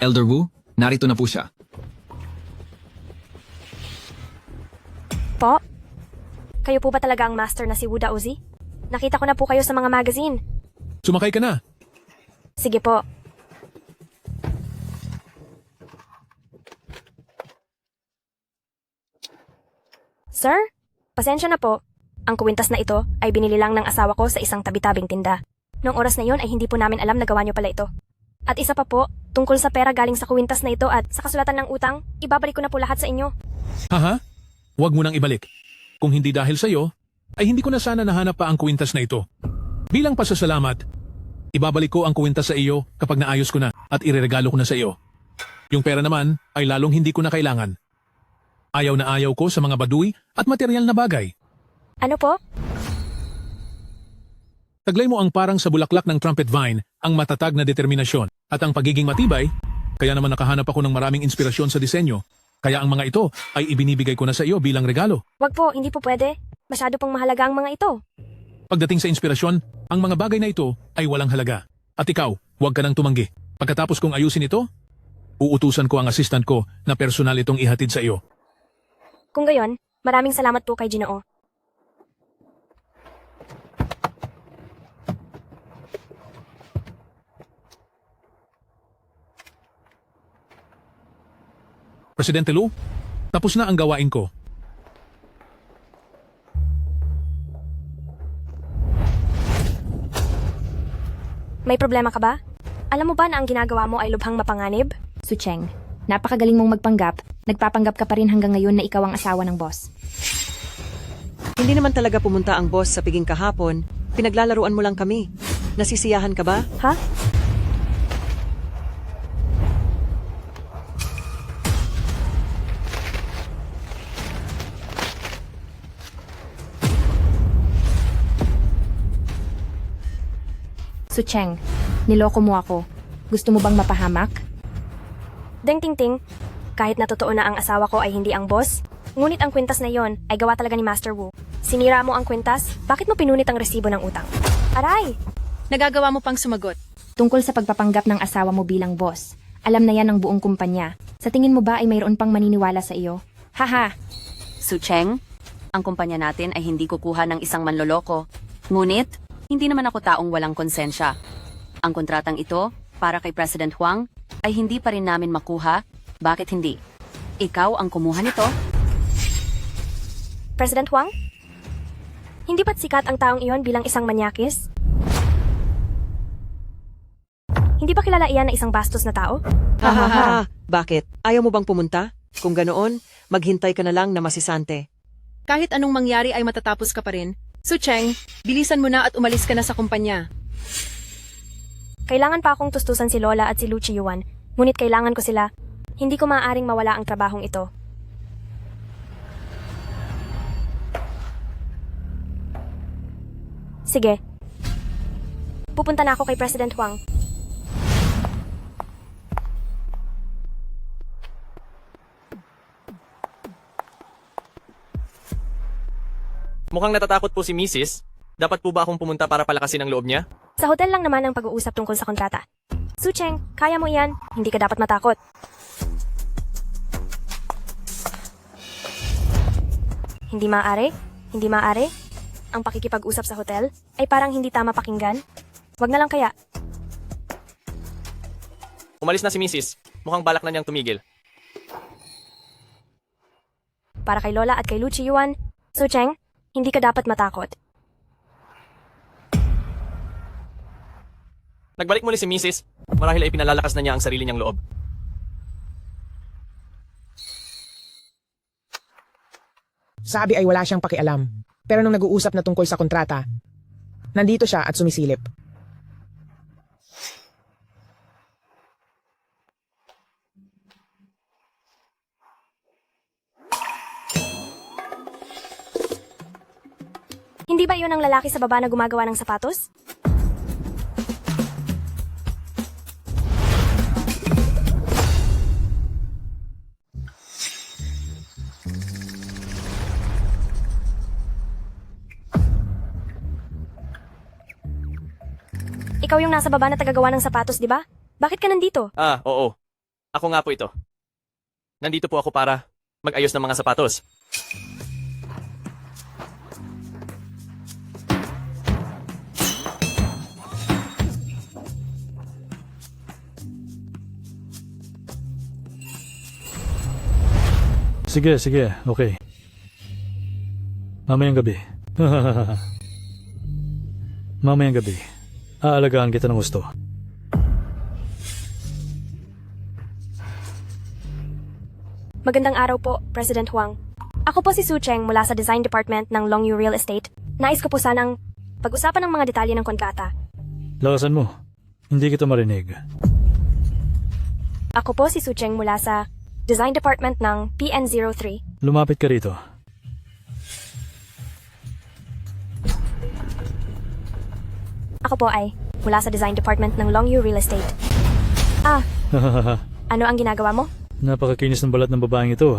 Elder Wu, narito na po siya. Po? Kayo po ba talaga ang master na si Wu Daozi? Nakita ko na po kayo sa mga magazine. Sumakay ka na. Sige po. Sir, pasensya na po. Ang kuwintas na ito ay binili lang ng asawa ko sa isang tabi-tabing tinda. Noong oras na yon ay hindi po namin alam na gawa niyo pala ito. At isa pa po, tungkol sa pera galing sa kuwintas na ito at sa kasulatan ng utang, ibabalik ko na po lahat sa inyo. Haha, huwag mo nang ibalik. Kung hindi dahil sa'yo, ay hindi ko na sana nahanap pa ang kuwintas na ito. Bilang pasasalamat, ibabalik ko ang kuwintas sa iyo kapag naayos ko na at ireregalo ko na sa iyo. Yung pera naman ay lalong hindi ko na kailangan. Ayaw na ayaw ko sa mga baduy at material na bagay. Ano po? Taglay mo ang parang sa bulaklak ng trumpet vine ang matatag na determinasyon at ang pagiging matibay, kaya naman nakahanap ako ng maraming inspirasyon sa disenyo. Kaya ang mga ito ay ibinibigay ko na sa iyo bilang regalo. Wag po, hindi po pwede. Masyado pong mahalaga ang mga ito. Pagdating sa inspirasyon, ang mga bagay na ito ay walang halaga. At ikaw, huwag ka nang tumanggi. Pagkatapos kong ayusin ito, uutusan ko ang assistant ko na personal itong ihatid sa iyo. Kung gayon, maraming salamat po kay Ginoo. Presidente Lu, tapos na ang gawain ko. May problema ka ba? Alam mo ba na ang ginagawa mo ay lubhang mapanganib? Sucheng, napakagaling mong magpanggap. Nagpapanggap ka pa rin hanggang ngayon na ikaw ang asawa ng boss. Hindi naman talaga pumunta ang boss sa piging kahapon. Pinaglalaruan mo lang kami. Nasisiyahan ka ba? Ha? Sucheng, niloko mo ako. Gusto mo bang mapahamak? Deng Ting Ting, kahit na totoo na ang asawa ko ay hindi ang boss, ngunit ang kwintas na yon ay gawa talaga ni Master Wu. Sinira mo ang kwintas, bakit mo pinunit ang resibo ng utang? Aray! Nagagawa mo pang sumagot. Tungkol sa pagpapanggap ng asawa mo bilang boss. Alam na yan ng buong kumpanya. Sa tingin mo ba ay mayroon pang maniniwala sa iyo? Haha! Sucheng, ang kumpanya natin ay hindi kukuha ng isang manloloko. Ngunit, hindi naman ako taong walang konsensya. Ang kontratang ito, para kay President Huang, ay hindi pa rin namin makuha. Bakit hindi? Ikaw ang kumuha nito? President Huang? Hindi ba't sikat ang taong iyon bilang isang manyakis? Hindi ba kilala iyan na isang bastos na tao? Hahaha, bakit? Ayaw mo bang pumunta? Kung ganoon, maghintay ka na lang na masisante. Kahit anong mangyari ay matatapos ka pa rin. Sucheng, bilisan mo na at umalis ka na sa kumpanya. Kailangan pa akong tustusan si Lola at si Lu Chiyuan, ngunit kailangan ko sila. Hindi ko maaaring mawala ang trabahong ito. Sige. Pupunta na ako kay President Huang. Mukhang natatakot po si Mrs. Dapat po ba akong pumunta para palakasin ang loob niya? Sa hotel lang naman ang pag-uusap tungkol sa kontrata. Sucheng, kaya mo iyan. Hindi ka dapat matakot. Hindi maaari? Hindi maaari? Ang pakikipag-usap sa hotel ay parang hindi tama pakinggan? Wag na lang kaya. Umalis na si Mrs. Mukhang balak na niyang tumigil. Para kay Lola at kay Lu Chiyuan, Sucheng, hindi ka dapat matakot. Nagbalik muli si Mrs. Marahil ay pinalalakas na niya ang sarili niyang loob. Sabi ay wala siyang pakialam. Pero nung nag-uusap na tungkol sa kontrata, nandito siya at sumisilip. Hindi ba iyon ang lalaki sa baba na gumagawa ng sapatos? Ikaw yung nasa baba na tagagawa ng sapatos, di ba? Bakit ka nandito? Ah, oo. Ako nga po ito. Nandito po ako para mag-ayos ng mga sapatos. Sige, okay. Mamayang gabi. Mamayang gabi. Aalagaan kita ng gusto. Magandang araw po, President Huang. Ako po si Su Cheng mula sa Design Department ng Longyu Real Estate. Nais ko po sanang pag-usapan ng mga detalye ng kontrata. Lakasan mo. Hindi kita marinig. Ako po si Su Cheng mula sa Design Department ng PN03. Lumapit ka rito. Ako po ay mula sa Design Department ng Longyu Real Estate. Ah, ano ang ginagawa mo? Napakakinis ng balat ng babaeng ito.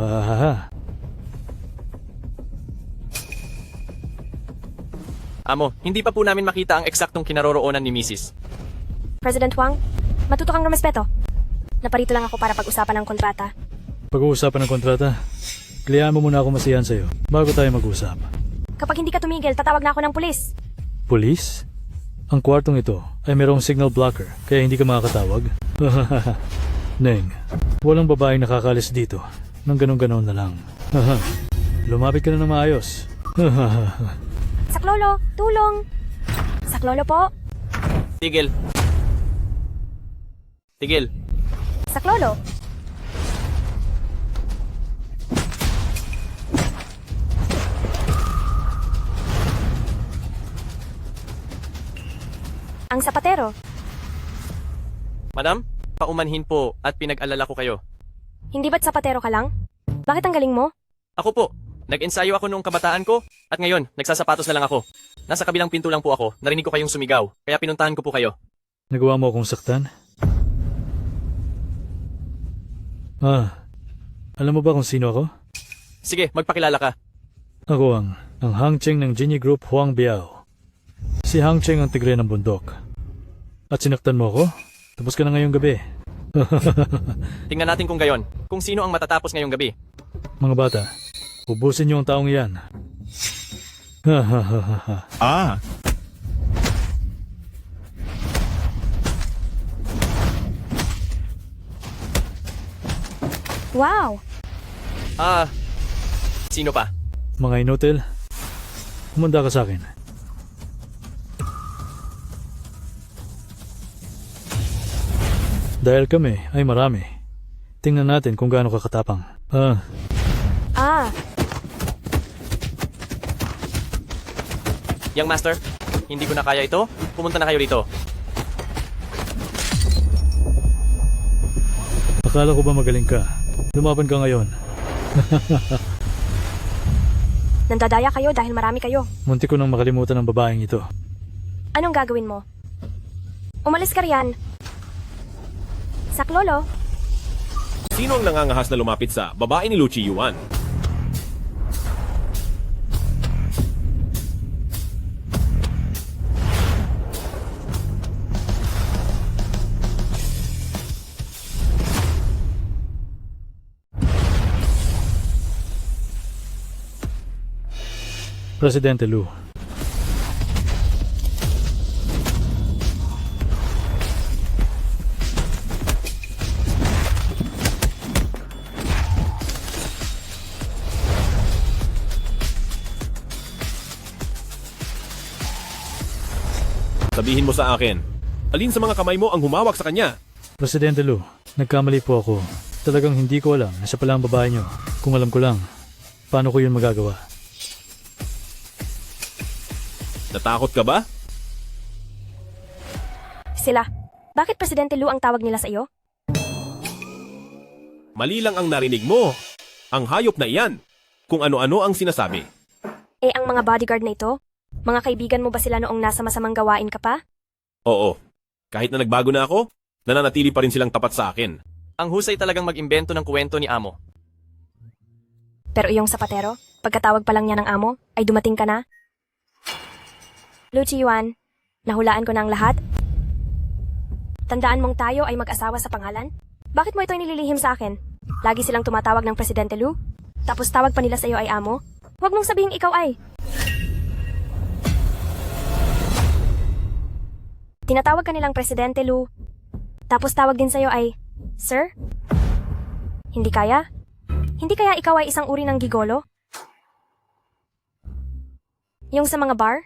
Amo, hindi pa po namin makita ang eksaktong kinaroroonan ni Mrs. President Huang, matuto kang rumespeto. Naparito lang ako para pag-usapan ng kontrata. Pag-uusapan ng kontrata, kliyahan mo muna ako masiyahan sa'yo bago tayo mag-usap. Kapag hindi ka tumigil, tatawag na ako ng pulis. Pulis? Ang kwartong ito ay mayroong signal blocker kaya hindi ka makakatawag. Neng, walang babaeng nakakalis dito nang ganun-ganon na lang. Lumapit ka na ng maayos. Saklolo, tulong! Saklolo po! Tigil. Tigil. Saklolo! Ang sapatero. Madam, paumanhin po at pinag-alala ko kayo. Hindi ba't sapatero ka lang? Bakit ang galing mo? Ako po, nag-ensayo ako noong kabataan ko at ngayon, nagsasapatos na lang ako. Nasa kabilang pinto lang po ako, narinig ko kayong sumigaw, kaya pinuntahan ko po kayo. Nagawa mo akong saktan? Alam mo ba kung sino ako? Sige, magpakilala ka. Ako ang Hang Cheng ng Genie Group Huang Biao. Si Hang Cheng ang tigre ng bundok. At sinaktan mo ako? Tapos ka na ngayong gabi. Tingnan natin kung gayon, kung sino ang matatapos ngayong gabi. Mga bata, ubusin niyo ang taong iyan. Wow! Sino pa? Mga inutil, humanda ka sa akin. Dahil kami ay marami, tingnan natin kung gaano kakatapang. Young Master, hindi ko na kaya ito. Pumunta na kayo dito. Akala ko ba magaling ka? Lumaban ka ngayon. Nandadaya kayo dahil marami kayo. Munti ko nang makalimutan ang babaeng ito. Anong gagawin mo? Umalis ka riyan. Saklolo. Sino ang nangangahas na lumapit sa babae ni Lu Chiyuan? Presidente Lu. Sabihin mo sa akin, Alin sa mga kamay mo ang humawak sa kanya? Presidente Lu, nagkamali po ako. Talagang hindi ko alam na siya pala ang babae niyo. Kung alam ko lang, paano ko yun magagawa? Natakot ka ba? Sila. Bakit Presidente Lu ang tawag nila sa iyo? Mali lang ang narinig mo. Ang hayop na iyan. Kung ano-ano ang sinasabi. Eh ang mga bodyguard na ito? Mga kaibigan mo ba sila noong nasa masamang gawain ka pa? Oo. Kahit na nagbago na ako, nananatili pa rin silang tapat sa akin. Ang husay talagang mag-imbento ng kwento ni Amo. Pero iyong sapatero, pagkatawag pa lang niya ng amo, ay dumating ka na? Lu Chiyuan, nahulaan ko na ang lahat? Tandaan mong tayo ay mag-asawa sa pangalan? Bakit mo ito nililihim sa akin? Lagi silang tumatawag ng Presidente Lu? Tapos tawag pa nila sa iyo ay amo? Huwag mong sabihing ikaw ay... Tinatawag ka nilang Presidente Lu. Tapos tawag din sa'yo ay, Sir? Hindi kaya? Hindi kaya ikaw ay isang uri ng gigolo? Yung sa mga bar?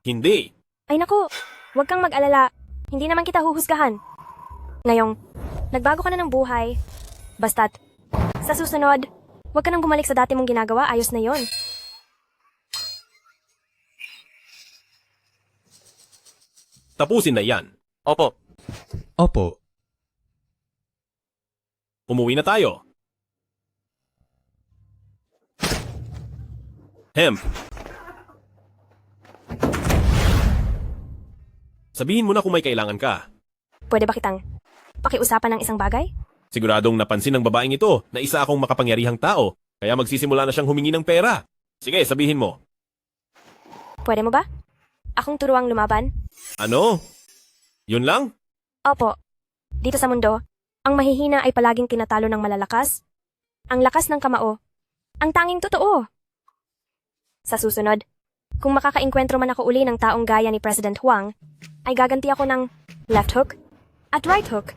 Hindi. Ay naku, huwag kang mag-alala. Hindi naman kita huhusgahan. Ngayong, nagbago ka na ng buhay. Basta't, sa susunod, huwag ka nang bumalik sa dati mong ginagawa, ayos na yon. Tapusin na yan. Opo. Opo. Umuwi na tayo. Hemp. Sabihin mo na kung may kailangan ka. Pwede ba kitang pakiusapan ng isang bagay? Siguradong napansin ng babaeng ito na isa akong makapangyarihang tao, kaya magsisimula na siyang humingi ng pera. Sige, sabihin mo. Pwede mo ba? Akong turuang lumaban? Ano? Yun lang? Opo. Dito sa mundo, ang mahihina ay palaging tinatalo ng malalakas. Ang lakas ng kamao. Ang tanging totoo. Sa susunod, kung makakainkwentro man ako uli ng taong gaya ni President Huang, ay gaganti ako ng left hook at right hook.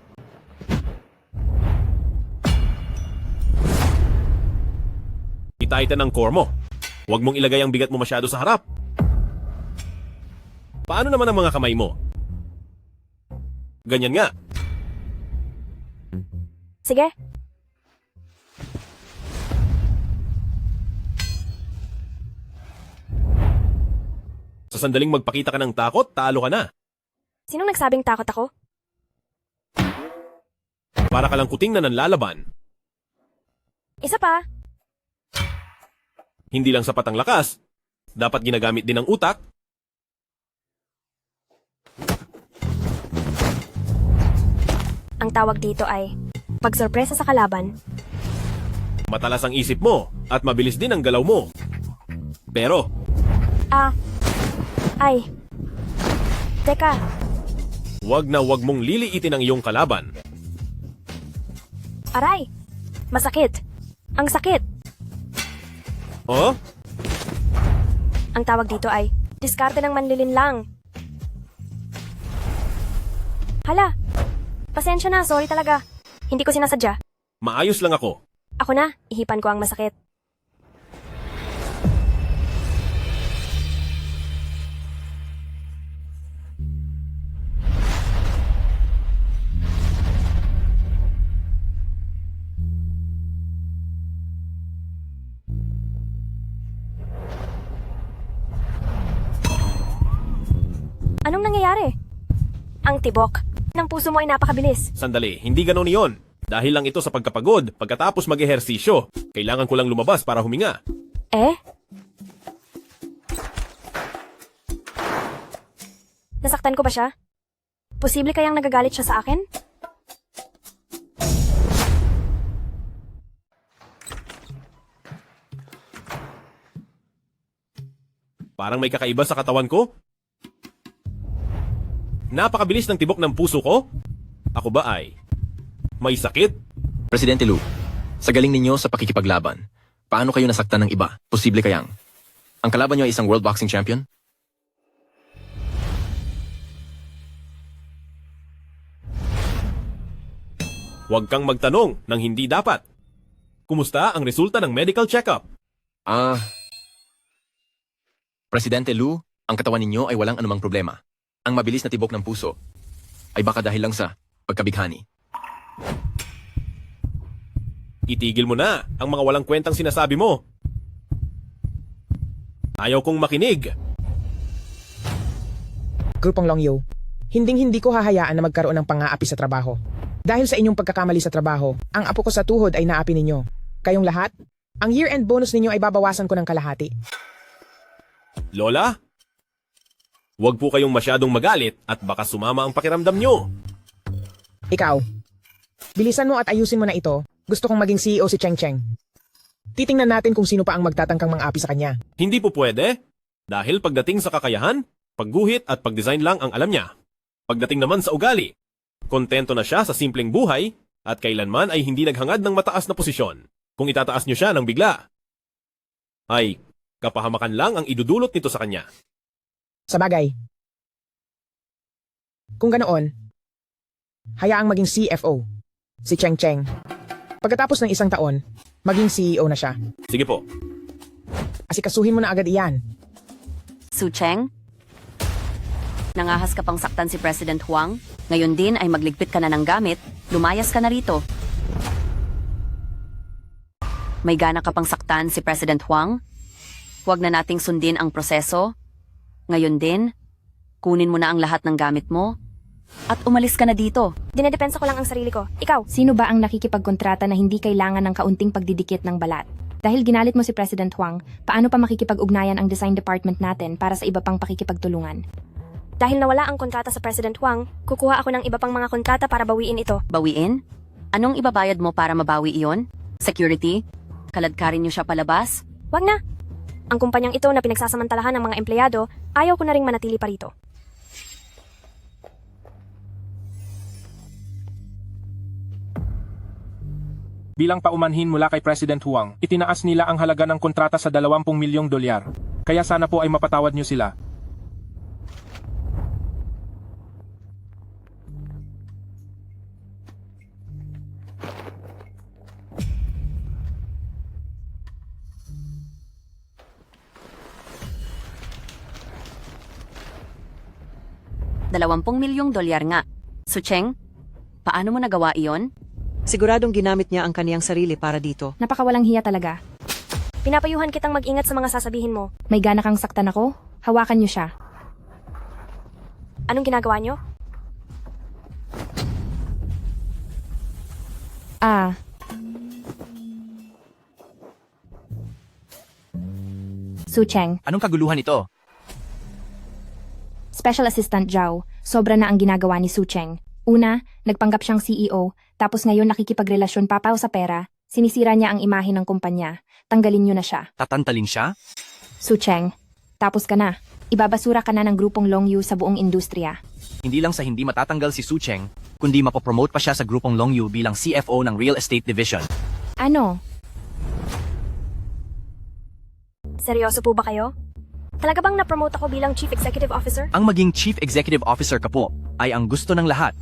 Itaitan ng core mo. Huwag mong ilagay ang bigat mo masyado sa harap. Paano naman ang mga kamay mo? Ganyan nga. Sige. Sa sandaling magpakita ka ng takot, talo ka na. Sinong nagsabing takot ako? Para ka lang kuting na nanlalaban. Isa pa. Hindi lang sapat ang lakas, dapat ginagamit din ang utak. Ang tawag dito ay pagsorpresa sa kalaban. Matalas ang isip mo at mabilis din ang galaw mo. Pero, Teka, wag na wag mong liliitin ang iyong kalaban. aray! Masakit! Ang sakit! Oh? Ang tawag dito ay diskarte ng manlilin lang. Hala! Pasensya na, sorry talaga. Hindi ko sinasadya. Maayos lang ako. Ako na, ihipan ko ang masakit. Anong nangyayari? Ang tibok ng puso mo ay napakabilis. Sandali, hindi ganon iyon. Dahil lang ito sa pagkapagod, pagkatapos mag-ehersisyo. Kailangan ko lang lumabas para huminga. Eh? Nasaktan ko ba siya? Posible kayang nagagalit siya sa akin? Parang may kakaiba sa katawan ko. Napakabilis ng tibok ng puso ko. Ako ba ay may sakit? Presidente Lu, sa galing ninyo sa pakikipaglaban, paano kayo nasaktan ng iba? Posible kayang ang kalaban nyo ay isang world boxing champion? Huwag kang magtanong ng hindi dapat. Kumusta ang resulta ng medical check-up? Presidente Lu, Ang katawan ninyo ay walang anumang problema. Ang mabilis na tibok ng puso ay baka dahil lang sa pagkabighani. Itigil mo na ang mga walang kwentang sinasabi mo. Ayaw kong makinig. Grupong Longyu, hinding-hindi ko hahayaan na magkaroon ng pang-aapi sa trabaho. Dahil sa inyong pagkakamali sa trabaho, ang apo ko sa tuhod ay naapi ninyo. Kayong lahat, ang year-end bonus ninyo ay babawasan ko ng kalahati. Lola? Huwag po kayong masyadong magalit at baka sumama ang pakiramdam nyo. Ikaw, bilisan mo at ayusin mo na ito. Gusto kong maging CEO si Cheng Cheng. Titingnan natin kung sino pa ang magtatangkang mang-api sa kanya. Hindi po pwede. Dahil pagdating sa kakayahan, pagguhit at pagdesign lang ang alam niya. Pagdating naman sa ugali, kontento na siya sa simpleng buhay at kailanman ay hindi naghangad ng mataas na posisyon. Kung itataas niyo siya ng bigla, ay kapahamakan lang ang idudulot nito sa kanya. Sa bagay. Kung ganoon, hayaang maging CFO, si Cheng Cheng. Pagkatapos ng isang taon, maging CEO na siya. Sige po. Asikasuhin mo na agad iyan. Su Cheng? Nangahas ka pang saktan si President Huang? Ngayon din ay magligpit ka na ng gamit, lumayas ka na rito. May gana ka pang saktan si President Huang? Huwag na nating sundin ang proseso. Ngayon din, kunin mo na ang lahat ng gamit mo at umalis ka na dito. Dinedepensa ko lang ang sarili ko. Ikaw? Sino ba ang nakikipagkontrata na hindi kailangan ng kaunting pagdidikit ng balat? Dahil ginalit mo si President Huang, paano pa makikipag-ugnayan ang design department natin para sa iba pang pakikipagtulungan? Dahil nawala ang kontrata sa President Huang, kukuha ako ng iba pang mga kontrata para bawiin ito. Bawiin? Anong ibabayad mo para mabawi iyon? Security? Kaladkarin niyo siya palabas? Wag na! Ang kumpanyang ito na pinagsasamantalahan ng mga empleyado, ayaw ko na ring manatili pa rito. Bilang paumanhin mula kay President Huang, itinaas nila ang halaga ng kontrata sa 20 milyong dolyar. Kaya sana po ay mapatawad niyo sila. $20 milyong nga. Su Cheng, paano mo nagawa iyon? Siguradong ginamit niya ang kaniyang sarili para dito. Napakawalang hiya talaga. Pinapayuhan kitang mag-ingat sa mga sasabihin mo. May gana kang saktan ako? Hawakan niyo siya. Anong ginagawa niyo? Su Cheng, Anong kaguluhan ito? Special Assistant Zhao, sobra na ang ginagawa ni Su Cheng. Una, nagpanggap siyang CEO, tapos ngayon nakikipagrelasyon papaw sa pera, sinisira niya ang imahe ng kumpanya. Tanggalin niyo na siya. Tatantalin siya? Su Cheng, tapos ka na. Ibabasura ka na ng grupong Longyu sa buong industriya. Hindi lang sa hindi matatanggal si Su Cheng, kundi mapopromote pa siya sa grupong Longyu bilang CFO ng Real Estate Division. Ano? Seryoso po ba kayo? Talaga bang na-promote ako bilang Chief Executive Officer? Ang maging Chief Executive Officer ka po ay ang gusto ng lahat.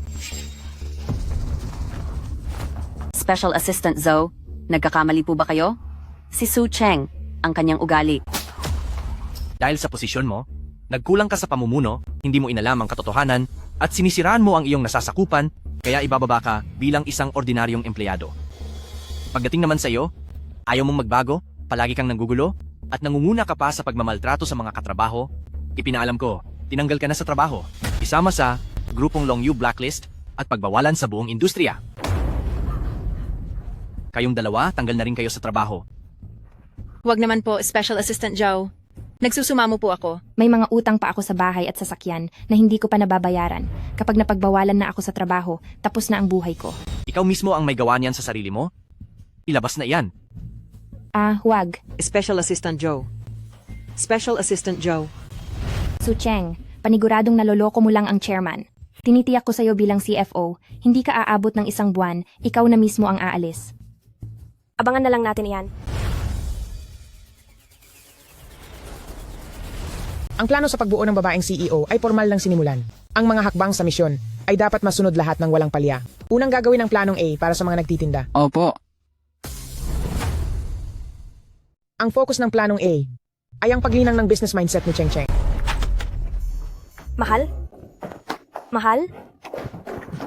Special Assistant Zhou, nagkakamali po ba kayo? Si Su Cheng, ang kanyang ugali. Dahil sa posisyon mo, nagkulang ka sa pamumuno, hindi mo inalam ang katotohanan, at sinisiraan mo ang iyong nasasakupan, kaya ibababa ka bilang isang ordinaryong empleyado. Pagdating naman sa iyo, ayaw mong magbago, palagi kang nanggugulo, at nangunguna ka pa sa pagmamaltrato sa mga katrabaho, ipinaalam ko, tinanggal ka na sa trabaho, isama sa grupong Longyu Blacklist at pagbawalan sa buong industriya. Kayong dalawa, tanggal na rin kayo sa trabaho. Huwag naman po, Special Assistant Zhao. Nagsusumamo po ako. May mga utang pa ako sa bahay at sasakyan na hindi ko pa nababayaran. Kapag napagbawalan na ako sa trabaho, tapos na ang buhay ko. Ikaw mismo ang may gawa niyan sa sarili mo? Ilabas na iyan. Huwag. Special Assistant Zhou. Special Assistant Zhou. Su Cheng, paniguradong naloloko mo lang ang chairman. Tinitiyak ko sa'yo bilang CFO, hindi ka aabot ng 1 buwan, ikaw na mismo ang aalis. Abangan na lang natin iyan. Ang plano sa pagbuo ng babaeng CEO ay formal lang sinimulan. Ang mga hakbang sa misyon ay dapat masunod lahat ng walang palya. Unang gagawin ang planong A para sa mga nagtitinda. Opo. Ang focus ng planong A ay ang paglinang ng business mindset ni Cheng Cheng. Mahal? Mahal?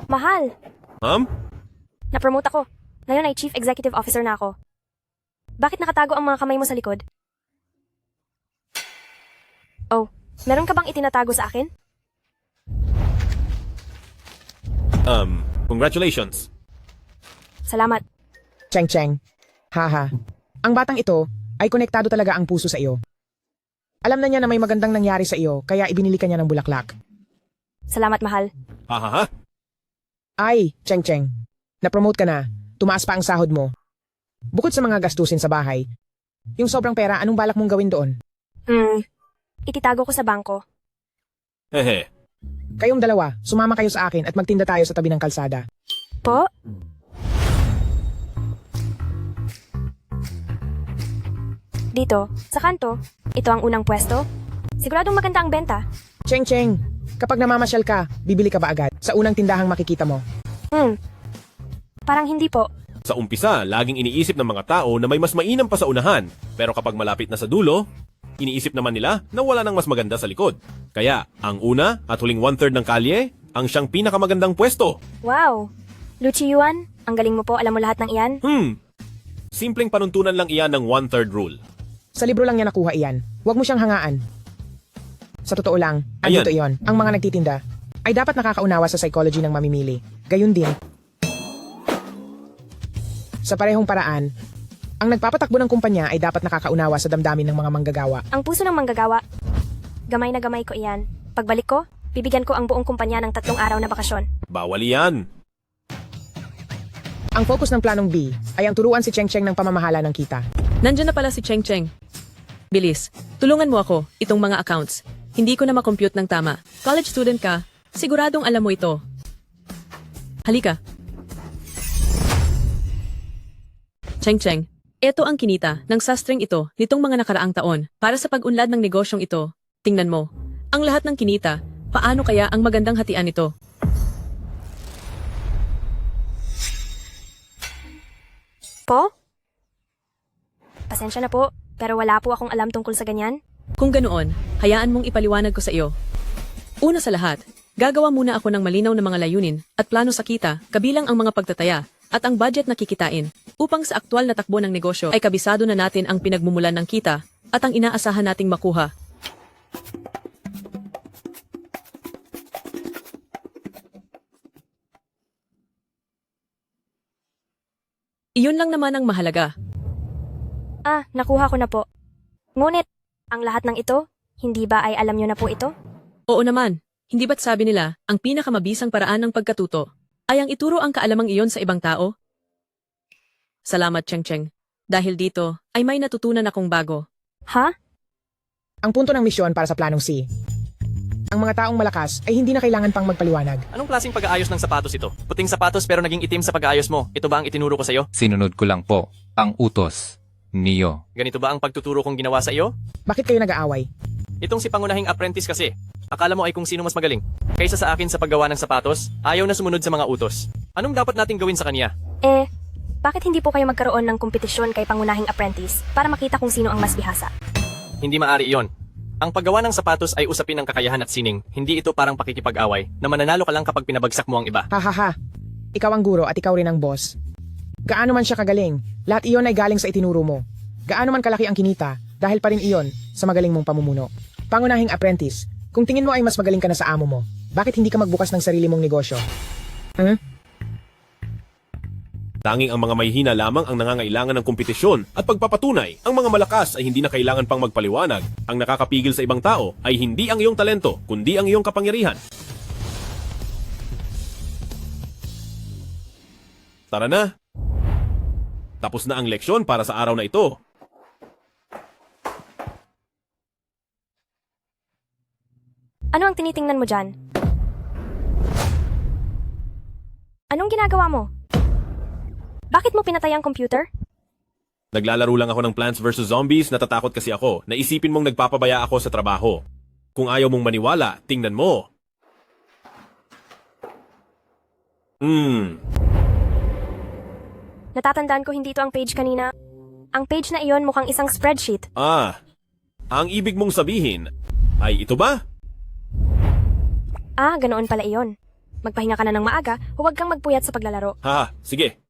Mahal! Na-promote ako. Ngayon ay Chief Executive Officer na ako. Bakit nakatago ang mga kamay mo sa likod? Oh, meron ka bang itinatago sa akin? Congratulations. Salamat. Cheng Cheng. Haha. Ang batang ito ay konektado talaga ang puso sa iyo. Alam na niya na may magandang nangyari sa iyo, kaya ibinili ka niya ng bulaklak. Salamat, mahal. Hahaha. Ay, Cheng Cheng. Na-promote ka na. Tumaas pa ang sahod mo. Bukod sa mga gastusin sa bahay, yung sobrang pera, anong balak mong gawin doon? Ititago ko sa bangko. Hehe. Kayong dalawa, sumama kayo sa akin at magtinda tayo sa tabi ng kalsada. Po? Dito, sa kanto, ito ang unang pwesto. Siguradong maganda ang benta. Cheng Cheng, kapag namamasyal ka, bibili ka ba agad sa unang tindahang makikita mo? Parang hindi po. Sa umpisa, laging iniisip ng mga tao na may mas mainam pa sa unahan. Pero kapag malapit na sa dulo, iniisip naman nila na wala nang mas maganda sa likod. Kaya, ang una at huling 1/3 ng kalye, ang siyang pinakamagandang pwesto. Wow! Luchi Yuan, ang galing mo po, alam mo lahat ng iyan? Simpleng panuntunan lang iyan ng 1/3 rule. Sa libro lang niya nakuha iyan. Huwag mo siyang hangaan. Sa totoo lang, Ayan. andito iyon. Ang mga nagtitinda ay dapat nakakaunawa sa psychology ng mamimili. Gayun din. Sa parehong paraan, ang nagpapatakbo ng kumpanya ay dapat nakakaunawa sa damdamin ng mga manggagawa. Ang puso ng manggagawa. Gamay na gamay ko iyan. Pagbalik ko, bibigyan ko ang buong kumpanya ng 3 araw na bakasyon. Bawal iyan. Ang focus ng planong B ay ang turuan si Cheng Cheng ng pamamahala ng kita. Nandiyan na pala si Cheng Cheng. Bilis, tulungan mo ako, itong mga accounts. Hindi ko na makompute ng tama. College student ka, siguradong alam mo ito. Halika. Cheng Cheng, ito ang kinita ng sastreng ito nitong mga nakaraang taon para sa pag-unlad ng negosyong ito. Tingnan mo, ang lahat ng kinita, paano kaya ang magandang hatian nito? Po? Pasensya na po, pero wala po akong alam tungkol sa ganyan. Kung ganoon, hayaan mong ipaliwanag ko sa iyo. Una sa lahat, gagawa muna ako ng malinaw na mga layunin at plano sa kita, kabilang ang mga pagtataya at ang budget na kikitain, upang sa aktwal na takbo ng negosyo ay kabisado na natin ang pinagmumulan ng kita at ang inaasahan nating makuha. Iyon lang naman ang mahalaga. Nakuha ko na po. Ngunit, ang lahat ng ito, hindi ba ay alam nyo na po ito? Oo naman, hindi ba't sabi nila, ang pinakamabisang paraan ng pagkatuto ay ang ituro ang kaalamang iyon sa ibang tao? Salamat, Cheng Cheng. Dahil dito, ay may natutunan akong bago. Ha? Ang punto ng misyon para sa planong C. Ang mga taong malakas ay hindi na kailangan pang magpaliwanag. Anong klaseng pag-aayos ng sapatos ito? Puting sapatos pero naging itim sa pag-aayos mo. Ito ba ang itinuro ko sa iyo? Sinunod ko lang po ang utos niyo. Ganito ba ang pagtuturo kong ginawa sa iyo? Bakit kayo nag-aaway? Itong si pangunahing apprentice kasi. Akala mo ay kung sino mas magaling. Kaysa sa akin sa paggawa ng sapatos, ayaw na sumunod sa mga utos. Anong dapat nating gawin sa kanya? Bakit hindi po kayo magkaroon ng kompetisyon kay pangunahing apprentice para makita kung sino ang mas bihasa? Hindi maaari iyon. Ang paggawa ng sapatos ay usapin ng kakayahan at sining. Hindi ito parang pakikipag-away na mananalo ka lang kapag pinabagsak mo ang iba. Hahaha. Ikaw ang guro at ikaw rin ang boss. Gaano man siya kagaling, lahat iyon ay galing sa itinuro mo. Gaano man kalaki ang kinita, dahil pa rin iyon sa magaling mong pamumuno. Pangunahing apprentice, kung tingin mo ay mas magaling ka na sa amo mo, bakit hindi ka magbukas ng sarili mong negosyo? Tanging ang mga mahihina lamang ang nangangailangan ng kompetisyon at pagpapatunay. Ang mga malakas ay hindi na kailangan pang magpaliwanag. Ang nakakapigil sa ibang tao ay hindi ang iyong talento, kundi ang iyong kapangyarihan. Tara na! Tapos na ang leksyon para sa araw na ito. Ano ang tinitingnan mo dyan? Anong ginagawa mo? Bakit mo pinatay ang computer? Naglalaro lang ako ng Plants vs. Zombies, natatakot kasi ako. Naisipin mong nagpapabaya ako sa trabaho. Kung ayaw mong maniwala, tingnan mo. Natatandaan ko hindi ito ang page kanina. Ang page na iyon mukhang isang spreadsheet. Ang ibig mong sabihin ay ito ba? Ah, ganoon pala iyon. Magpahinga ka na ng maaga, huwag kang magpuyat sa paglalaro. Ha, sige.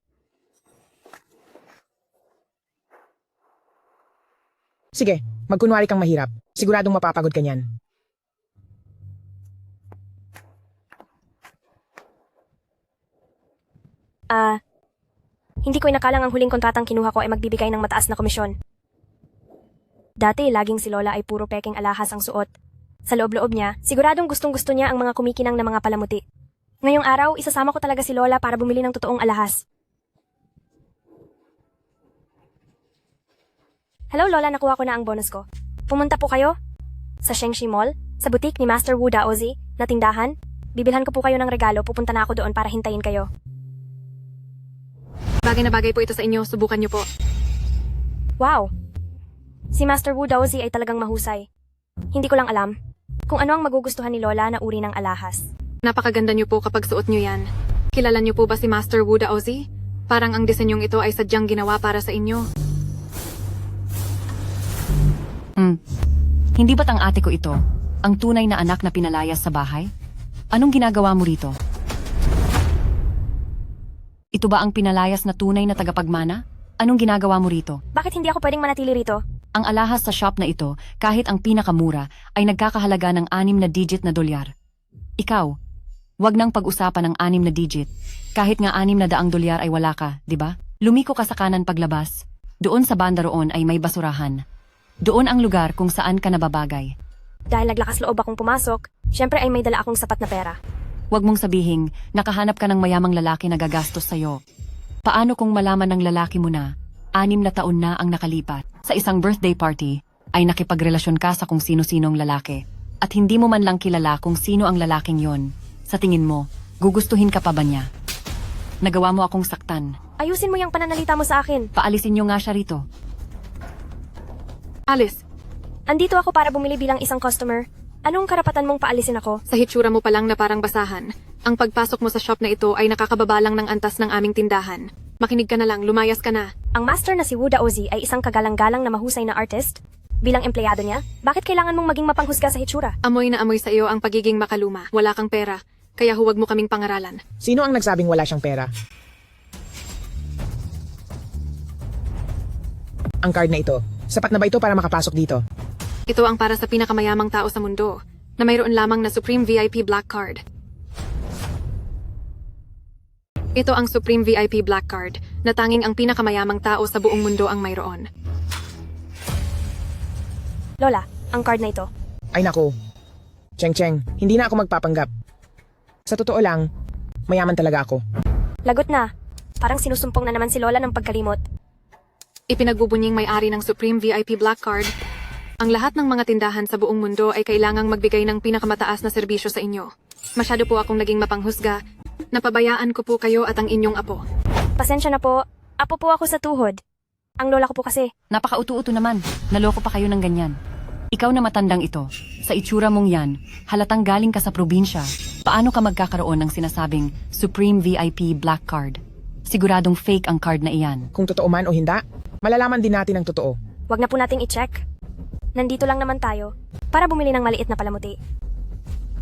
Sige, magkunwari kang mahirap. Siguradong mapapagod ka niyan. Hindi ko inakalang ang huling kontratang kinuha ko ay magbibigay ng mataas na komisyon. Dati, laging si Lola ay puro peking alahas ang suot. Sa loob-loob niya, siguradong gustong-gusto niya ang mga kumikinang na mga palamuti. Ngayong araw, isasama ko talaga si Lola para bumili ng totoong alahas. Hello Lola, nakuha ko na ang bonus ko. Pumunta po kayo sa Shengshi Mall, sa boutique ni Master Wu Daozi na tindahan. Bibilhan ko po kayo ng regalo, pupunta na ako doon para hintayin kayo. Bagay na bagay po ito sa inyo, subukan niyo po. Wow! Si Master Wu Daozi ay talagang mahusay. Hindi ko lang alam kung ano ang magugustuhan ni Lola na uri ng alahas. Napakaganda niyo po kapag suot niyo yan. Kilala niyo po ba si Master Wu Daozi? Parang ang disenyong ito ay sadyang ginawa para sa inyo. Hindi ba't ang ate ko ito, ang tunay na anak na pinalayas sa bahay? Anong ginagawa mo rito? Ito ba ang pinalayas na tunay na tagapagmana? Anong ginagawa mo rito? Bakit hindi ako pwedeng manatili rito? Ang alahas sa shop na ito, kahit ang pinakamura, ay nagkakahalaga ng 6 na digit na dolyar. Ikaw, wag nang pag-usapan ng 6 na digit. Kahit nga 6 na daang dolyar ay wala ka, di ba? Lumiko ka sa kanan paglabas. Doon sa banda roon ay may basurahan. Doon ang lugar kung saan ka nababagay. Dahil naglakas loob akong pumasok, syempre ay may dala akong sapat na pera. Huwag mong sabihing, nakahanap ka ng mayamang lalaki na gagastos sa'yo. Paano kung malaman ng lalaki mo na, 6 na taon na ang nakalipat, sa isang birthday party, ay nakipagrelasyon ka sa kung sino-sinong lalaki, at hindi mo man lang kilala kung sino ang lalaking yon? Sa tingin mo, gugustuhin ka pa ba niya? Nagawa mo akong saktan. Ayusin mo yung pananalita mo sa akin. Paalisin niyo nga siya rito. Alice, andito ako para bumili bilang isang customer. Anong karapatan mong paalisin ako? sa hitsura mo pa lang na parang basahan. Ang pagpasok mo sa shop na ito ay nakakababa lang ng antas ng aming tindahan. Makinig ka na lang, lumayas ka na. Ang master na si Wu Daozi ay isang kagalang-galang na mahusay na artist. Bilang empleyado niya, bakit kailangan mong maging mapanghusga sa hitsura? Amoy na amoy sa iyo ang pagiging makaluma. Wala kang pera, kaya huwag mo kaming pangaralan. Sino ang nagsabing wala siyang pera? Ang card na ito, sapat na ba ito para makapasok dito? Ito ang para sa pinakamayamang tao sa mundo, na mayroon lamang na Supreme VIP Black Card. Ito ang Supreme VIP Black Card, na tanging ang pinakamayamang tao sa buong mundo ang mayroon. Lola, ang card na ito. Ay naku. Cheng, hindi na ako magpapanggap. Sa totoo lang, mayaman talaga ako. Lagot na. Parang sinusumpong na naman si Lola ng pagkalimot. Ipinagbubunying may-ari ng Supreme VIP Black Card. Ang lahat ng mga tindahan sa buong mundo ay kailangang magbigay ng pinakamataas na serbisyo sa inyo. Masyado po akong naging mapanghusga. Napabayaan ko po kayo at ang inyong apo. Pasensya na po. Apo po ako sa tuhod. Ang lola ko po kasi. Napaka-utu-utu naman. Naloko pa kayo ng ganyan. Ikaw na matandang ito, sa itsura mong yan, halatang galing ka sa probinsya. Paano ka magkakaroon ng sinasabing Supreme VIP Black Card? Siguradong fake ang card na iyan. Kung totoo man o hindi, malalaman din natin ang totoo. Wag na po nating i-check. Nandito lang naman tayo para bumili ng maliit na palamuti.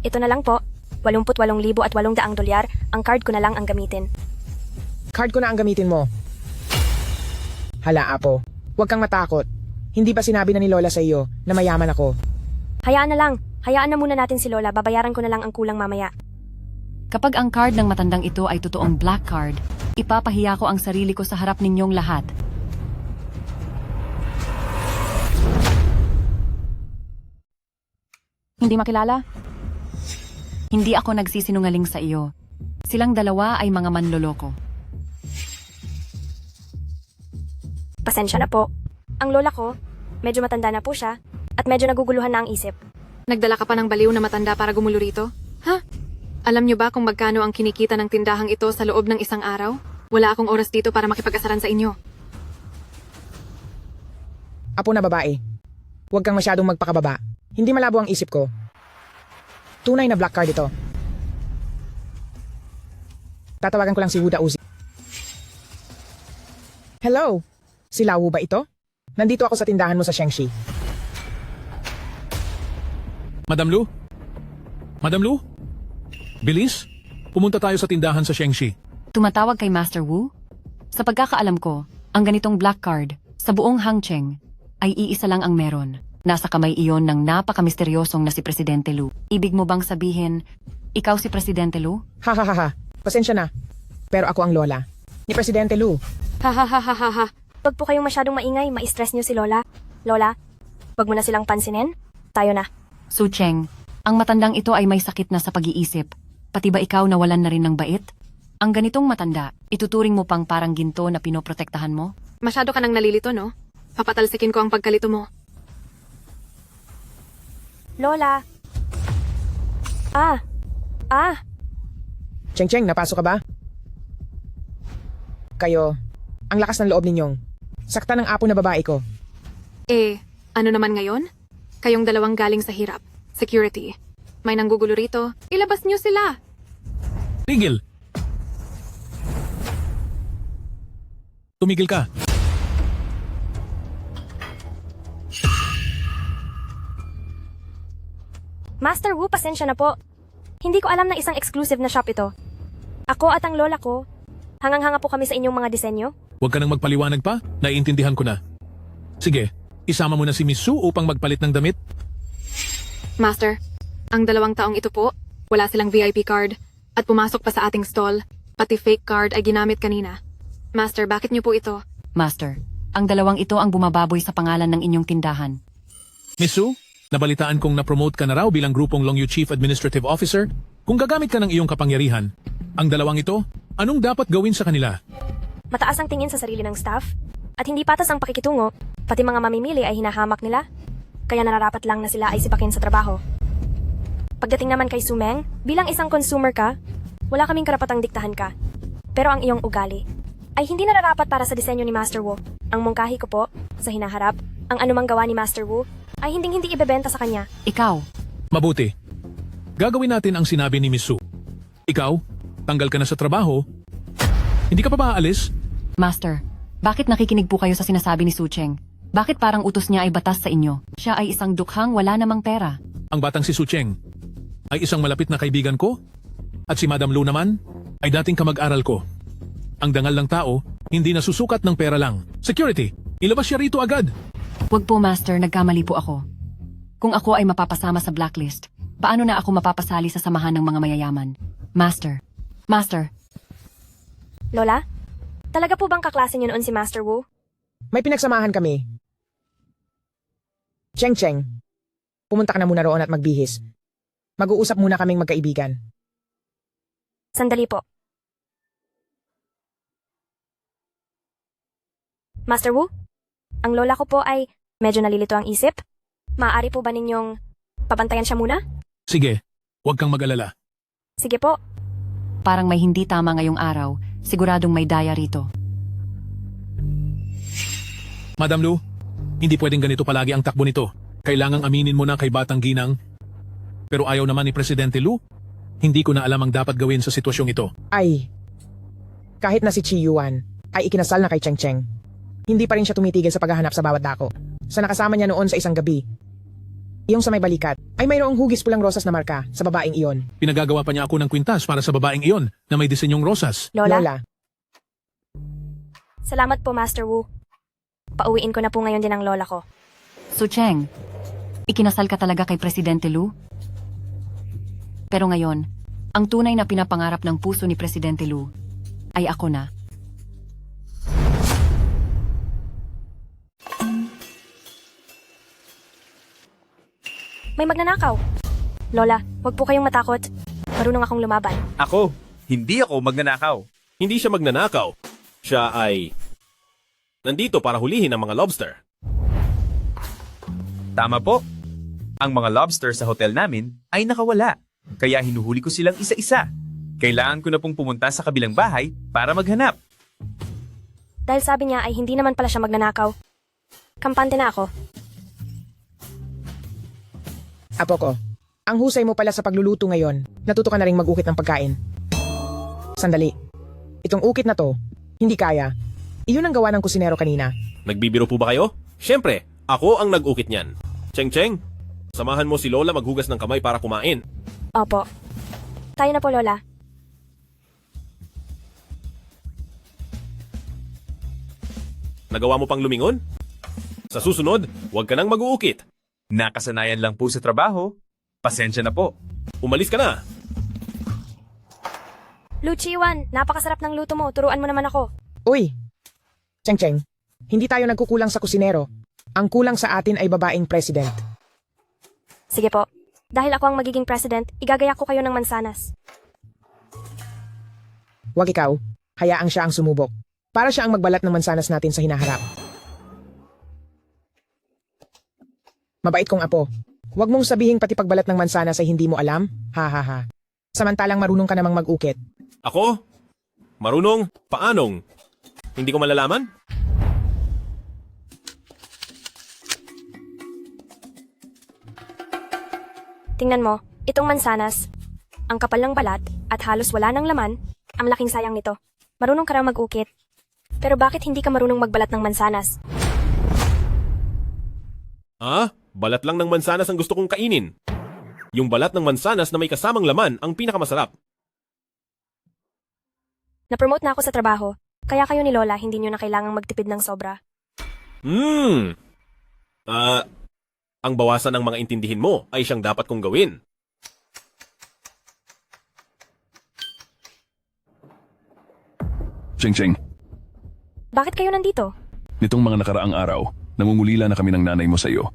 Ito na lang po, 88,800 dolyar, ang card ko na lang ang gamitin. Card ko na ang gamitin mo. Hala, Apo. Huwag kang matakot. Hindi ba sinabi na ni Lola sa iyo na mayaman ako? Hayaan na lang. Hayaan na muna natin si Lola. Babayaran ko na lang ang kulang mamaya. Kapag ang card ng matandang ito ay totoong black card, ipapahiya ko ang sarili ko sa harap ninyong lahat. Hindi makilala? Hindi ako nagsisinungaling sa iyo. Silang dalawa ay mga manloloko. Pasensya na po. Ang lola ko, medyo matanda na po siya, at medyo naguguluhan na ang isip. Nagdala ka pa ng baliw na matanda para gumulo rito? Ha? Alam niyo ba kung magkano ang kinikita ng tindahang ito sa loob ng isang araw? Wala akong oras dito para makipag-asaran sa inyo. Apo na babae. Huwag kang masyadong magpakababa. Hindi malabo ang isip ko. Tunay na black card ito. Tatawagan ko lang si Wu Daozi. Hello? Si Wu ba ito? Nandito ako sa tindahan mo sa Shengshi. Madam Lu? Madam Lu? Bilis, pumunta tayo sa tindahan sa Shengxi. Tumatawag kay Master Wu? Sa pagkakaalam ko, ang ganitong black card sa buong Hangcheng ay iisa lang ang meron. Nasa kamay iyon ng napaka-misteryosong na si Presidente Lu. Ibig mo bang sabihin, ikaw si Presidente Lu? Ha ha ha ha. Pasensya na. Pero ako ang lola. Ni Presidente Lu. Ha ha ha ha ha ha. Wag po kayong masyadong maingay, ma-stress niyo si Lola. Lola, wag mo na silang pansinin. Tayo na. Su Cheng, ang matandang ito ay may sakit na sa pag-iisip. Pati ba ikaw nawalan na rin ng bait? Ang ganitong matanda, ituturing mo pang parang ginto na pinoprotektahan mo? Masyado ka nang nalilito, no? Papatalsikin ko ang pagkalito mo. Lola. Cheng, napasok ka ba? Kayo, ang lakas ng loob ninyong. Sakta ng apo na babae ko. Ano naman ngayon? Kayong dalawang galing sa hirap. Security. May nanggugulo rito. Ilabas niyo sila. Tigil! Tumigil ka. Master Wu, pasensya na po. Hindi ko alam na isang exclusive na shop ito. Ako at ang lola ko, hangang-hanga po kami sa inyong mga disenyo. Huwag ka nang magpaliwanag pa, naiintindihan ko na. Sige, isama mo na si Miss Su upang magpalit ng damit. Master, ang 2 taong ito po, wala silang VIP card at pumasok pa sa ating stall. Pati fake card ay ginamit kanina. Master, bakit niyo po ito? Master, ang 2 ito ang bumababoy sa pangalan ng inyong tindahan. Miss Su, nabalitaan kong na-promote ka na raw bilang grupong Longyu Chief Administrative Officer. Kung gagamit ka ng iyong kapangyarihan, ang 2 ito, anong dapat gawin sa kanila? Mataas ang tingin sa sarili ng staff, at hindi patas ang pakikitungo, pati mga mamimili ay hinahamak nila. Kaya nararapat lang na sila ay sipakin sa trabaho. Pagdating naman kay Sumeng, bilang isang consumer ka, wala kaming karapatang diktahan ka. Pero ang iyong ugali ay hindi nararapat para sa disenyo ni Master Wu. Ang mungkahi ko po, sa hinaharap, ang anumang gawa ni Master Wu ay hindi ibebenta sa kanya. Ikaw. Mabuti. Gagawin natin ang sinabi ni Miss Su. Ikaw, tanggal ka na sa trabaho. Hindi ka pa ba aalis? Master, bakit nakikinig po kayo sa sinasabi ni Su Cheng? Bakit parang utos niya ay batas sa inyo? Siya ay isang dukhang wala namang pera. Ang batang si Su Cheng ay isang malapit na kaibigan ko at si Madam Lu naman ay dating kamag-aral ko. Ang dangal ng tao, hindi nasusukat ng pera lang. Security, ilabas siya rito agad. Wag po, Master, nagkamali po ako. Kung ako ay mapapasama sa blacklist, paano na ako mapapasali sa samahan ng mga mayayaman? Master. Lola, talaga po bang kaklase niyo noon si Master Wu? May pinagsamahan kami. Cheng, pumunta ka na muna roon at magbihis. Mag-uusap muna kaming magkaibigan. Sandali po. Master Wu, ang lola ko po ay medyo nalilito ang isip. Maaari po ba ninyong pabantayan siya muna? Sige, huwag kang mag-alala. Sige po. Parang may hindi tama ngayong araw, siguradong may daya rito. Madam Lu, hindi pwedeng ganito palagi ang takbo nito. Kailangang aminin mo na kay Batang Ginang. Pero ayaw naman ni Presidente Lu. Hindi ko na alam ang dapat gawin sa sitwasyong ito. Ay, kahit na si Chi Yuan ay ikinasal na kay Cheng. Hindi pa rin siya tumitigil sa paghahanap sa bawat dako. Sa nakasama niya noon sa isang gabi, yung sa may balikat, ay mayroong hugis pulang rosas na marka sa babaeng iyon. Pinagagawa pa niya ako ng kwintas para sa babaeng iyon na may disenyong rosas. Lola. Salamat po, Master Wu. Pauwiin ko na po ngayon din ang lola ko. Su Cheng, ikinasal ka talaga kay Presidente Lu? Pero ngayon, ang tunay na pinapangarap ng puso ni Presidente Lu ay ako na. May magnanakaw. Lola, wag po kayong matakot. Marunong akong lumaban. Ako? Hindi ako magnanakaw. Hindi siya magnanakaw. Siya ay nandito para hulihin ang mga lobster. Tama po. Ang mga lobster sa hotel namin ay nakawala. Kaya hinuhuli ko silang isa-isa. Kailangan ko na pong pumunta sa kabilang bahay para maghanap. Dahil sabi niya ay hindi naman pala siya magnanakaw. Kampante na ako. Apo ko, ang husay mo pala sa pagluluto ngayon. Natuto ka na rin mag-ukit ng pagkain. Sandali. Itong ukit na to, hindi kaya. Iyon ang gawa ng kusinero kanina. Nagbibiro po ba kayo? Siyempre, ako ang nag-ukit niyan. Cheng, samahan mo si Lola maghugas ng kamay para kumain. Opo. Tayo na po, Lola. Nagawa mo pang lumingon? Sa susunod, huwag ka nang mag-uukit. Nakasanayan lang po sa trabaho. Pasensya na po. Umalis ka na. Luchiwan, napakasarap ng luto mo. Turuan mo naman ako. Uy! Cheng Cheng, hindi tayo nagkukulang sa kusinero. Ang kulang sa atin ay babaeng president. Sige po. Dahil ako ang magiging president, igagaya ko kayo ng mansanas. Huwag ikaw, hayaang siya ang sumubok. Para siya ang magbalat ng mansanas natin sa hinaharap. Mabait kong apo. Huwag mong sabihing pati pagbalat ng mansanas ay hindi mo alam. Ha ha ha. Samantalang marunong ka namang mag-ukit. Ako? Marunong? Paanong? Hindi ko malalaman? Tingnan mo, itong mansanas. Ang kapal ng balat at halos wala ng laman, ang laking sayang nito. Marunong ka raw mag-ukit. Pero bakit hindi ka marunong magbalat ng mansanas? Ah? Balat lang ng mansanas ang gusto kong kainin. Yung balat ng mansanas na may kasamang laman ang pinakamasarap. Na-promote na ako sa trabaho, kaya kayo ni Lola hindi nyo na kailangang magtipid ng sobra. Ang bawasan ng mga intindihin mo ay siyang dapat kong gawin. Cheng Cheng, Bakit kayo nandito? nitong mga nakaraang araw, nangungulila na kami ng nanay mo sa iyo.